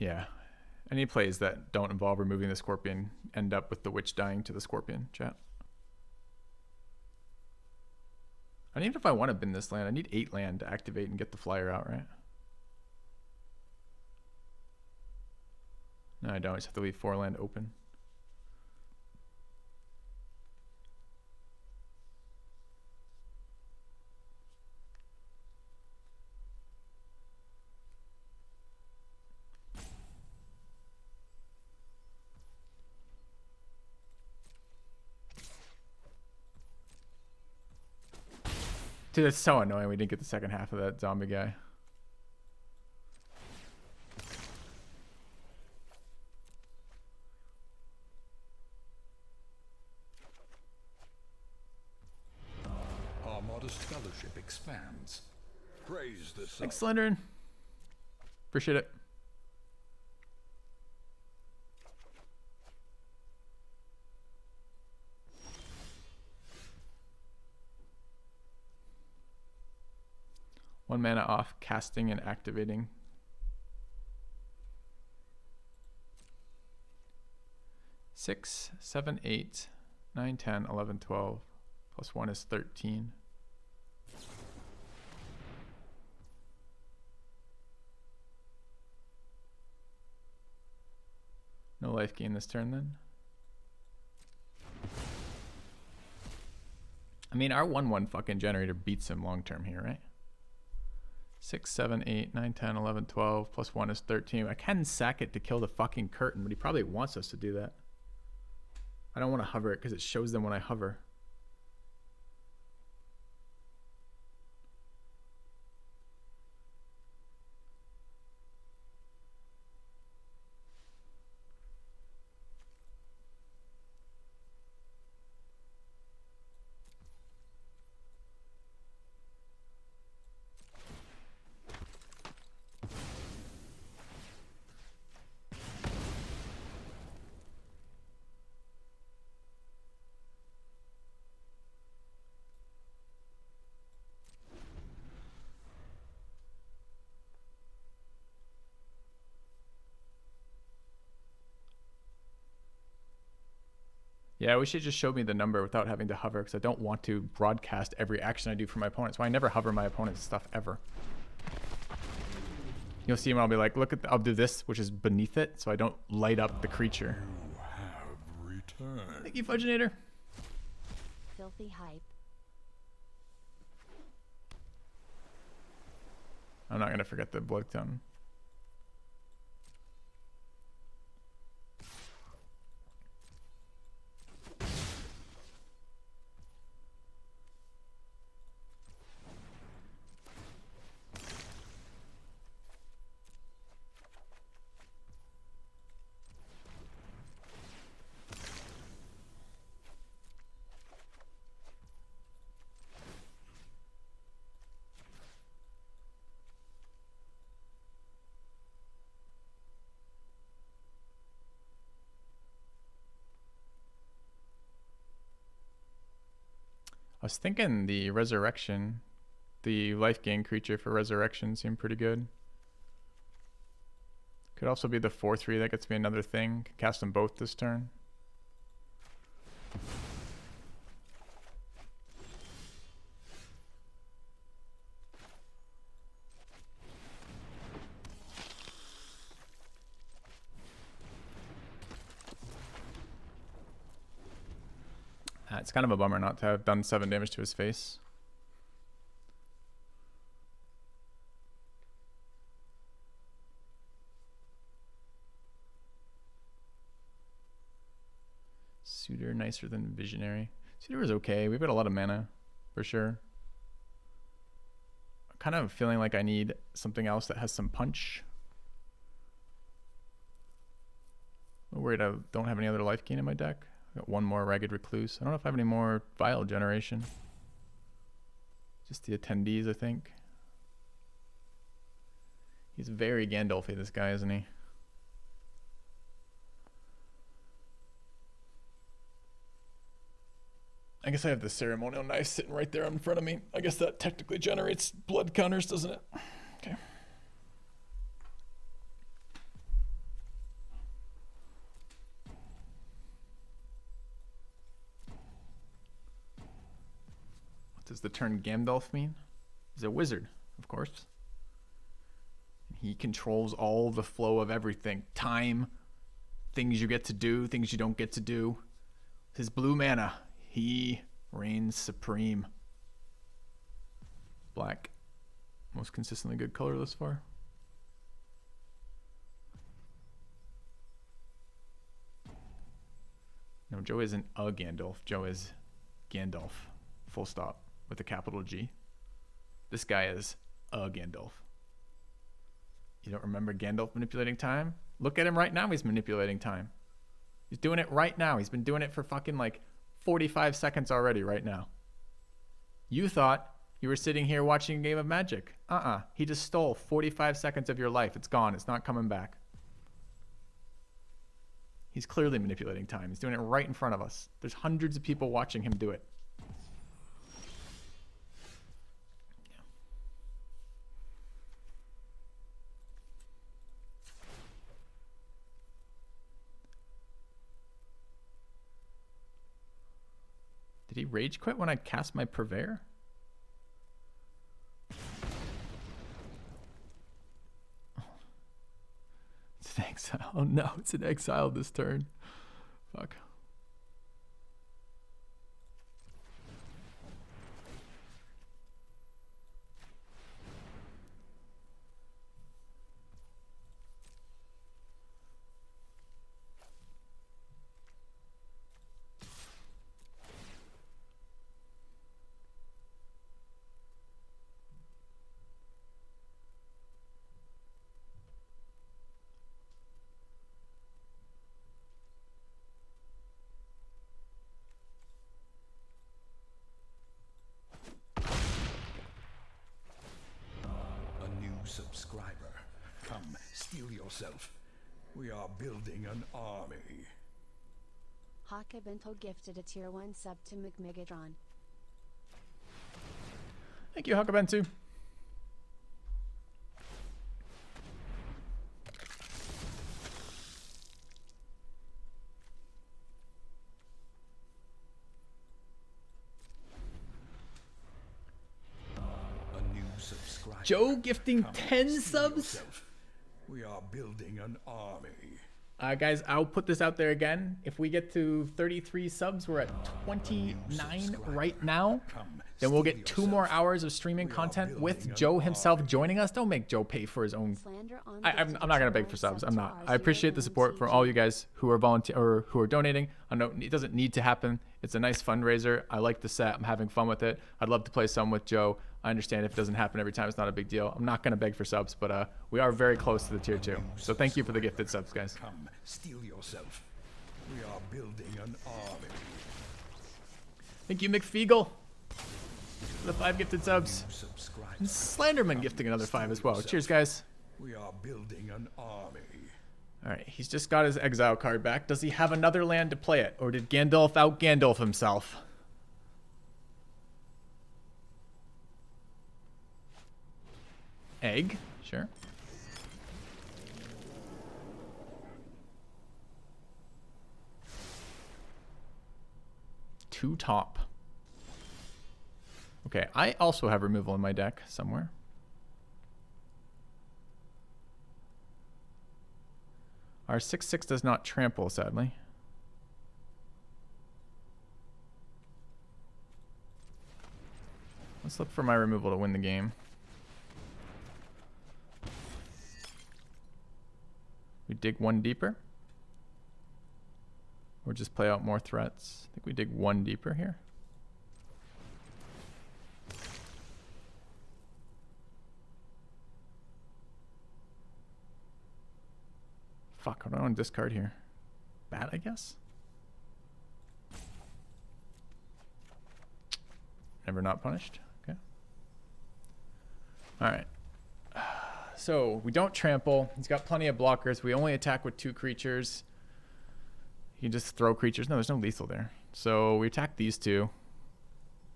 Yeah. Any plays that don't involve removing the scorpion end up with the witch dying to the scorpion, chat. And even if I want to bin this land, I need 8 land to activate and get the flyer out, right? No, I don't. I just have to leave 4 land open. Dude, it's so annoying we didn't get the second half of that zombie guy. Our modest fellowship expands. Praise the sun. Thanks, Slenderin. Appreciate it. One mana off casting and activating. Six, 7, 8, 9, 10, 11, 12. Plus 1 is 13. No life gain this turn then. I mean, our 1/1 fucking generator beats him long term here, right? 6, 7, 8, 9, 10, 11, 12. Plus 1 is 13. I can sack it to kill the fucking curtain, but he probably wants us to do that. I don't want to hover it because it shows them when I hover. Yeah, we should just show me the number without having to hover because I don't want to broadcast every action I do for my opponent. So I never hover my opponent's stuff ever. You'll see him, I'll be like, look at, I'll do this, which is beneath it, so I don't light up the creature. You have returned. Thank you, Fudginator. Filthy hype. I'm not going to forget the Blood Tongue. I was thinking the resurrection, the life gain creature for resurrection seemed pretty good. Could also be the 4/3 that gets me another thing. Can cast them both this turn. It's kind of a bummer not to have done 7 damage to his face. Suitor nicer than Visionary. Suitor is okay. We've got a lot of mana, for sure. I'm kind of feeling like I need something else that has some punch. I'm worried I don't have any other life gain in my deck. Got one more Ragged Recluse. I don't know if I have any more Vial Generation. Just the attendees, I think. He's very Gandalfy, this guy, isn't he? I guess I have the Ceremonial Knife sitting right there in front of me. I guess that technically generates blood counters, doesn't it? Okay. does the term Gandalf mean? He's a wizard, of course. He controls all the flow of everything. Time, things you get to do, things you don't get to do. His blue mana, he reigns supreme. Black, most consistently good color thus far. No, Joe isn't a Gandalf. Joe is Gandalf, full stop, with a capital G. This guy is a Gandalf. You don't remember Gandalf manipulating time? Look at him right now. He's manipulating time. He's doing it right now. He's been doing it for fucking like 45 seconds already right now. You thought you were sitting here watching a game of Magic. He just stole 45 seconds of your life. It's gone. It's not coming back. He's clearly manipulating time. He's doing it right in front of us. There's hundreds of people watching him do it. Did he rage quit when I cast my Purveyor? It's an exile. Oh no, it's an exile this turn. Fuck. Subscriber, come steal yourself. We are building an army. Hakabento gifted a tier 1 sub to McMegatron. Thank you, Hakabentu. Joe gifting 10 subs. We are building an army. Guys, I'll put this out there again. If we get to 33 subs, we're at 29 right now. Then we'll get 2 more hours of streaming content with Joe himself joining us. Don't make Joe pay for his own. I'm not gonna beg for subs. I'm not. I appreciate the support from all you guys who are volunteer or who are donating. I know it doesn't need to happen. It's a nice fundraiser. I like the set. I'm having fun with it. I'd love to play some with Joe. I understand if it doesn't happen every time, it's not a big deal. I'm not gonna beg for subs, but we are very close to the tier 2. So thank you for the gifted subs, guys. Come steal yourself. We are building an army. Thank you, McFeagle. The 5 gifted subs. And Slenderman gifting another 5 as well. Cheers, guys. We are building an army. All right, he's just got his exile card back. Does he have another land to play it, or did Gandalf out Gandalf himself? Egg, sure. Two top. Okay, I also have removal in my deck somewhere. Our 6/6 does not trample, sadly. Let's look for my removal to win the game. We dig 1 deeper. Or just play out more threats. I think we dig 1 deeper here. Fuck, what do I want to discard here? Bat, I guess? Never not punished. Okay. Alright. So, we don't trample. He's got plenty of blockers. We only attack with 2 creatures. You can just throw creatures. No, there's no lethal there. So, we attack these 2.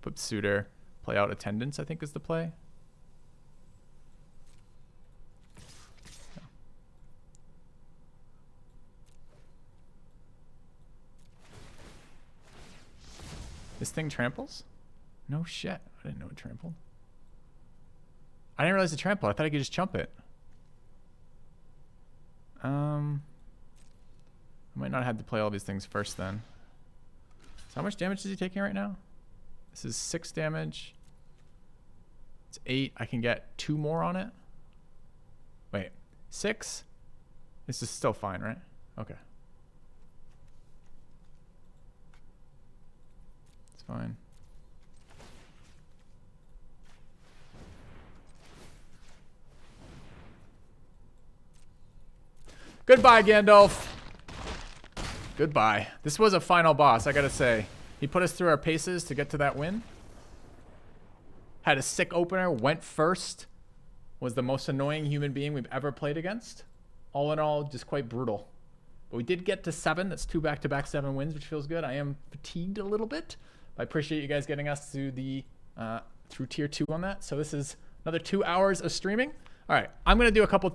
Put Suitor. Play out Attendance, I think is the play. This thing tramples? No shit. I didn't know it trampled. I didn't realize it trampled. I thought I could just jump it. I might not have to play all these things first then. So how much damage is he taking right now? This is 6 damage. It's 8. I can get 2 more on it. Wait, 6? This is still fine, right? Okay. It's fine. Goodbye, Gandalf. Goodbye. This was a final boss, I gotta say. He put us through our paces to get to that win. Had a sick opener, went first. Was the most annoying human being we've ever played against. All in all, just quite brutal. But we did get to 7. That's 2 back-to-back 7 wins, which feels good. I am fatigued a little bit. But I appreciate you guys getting us to the through tier 2 on that. So this is another 2 hours of streaming. All right, I'm gonna do a couple things.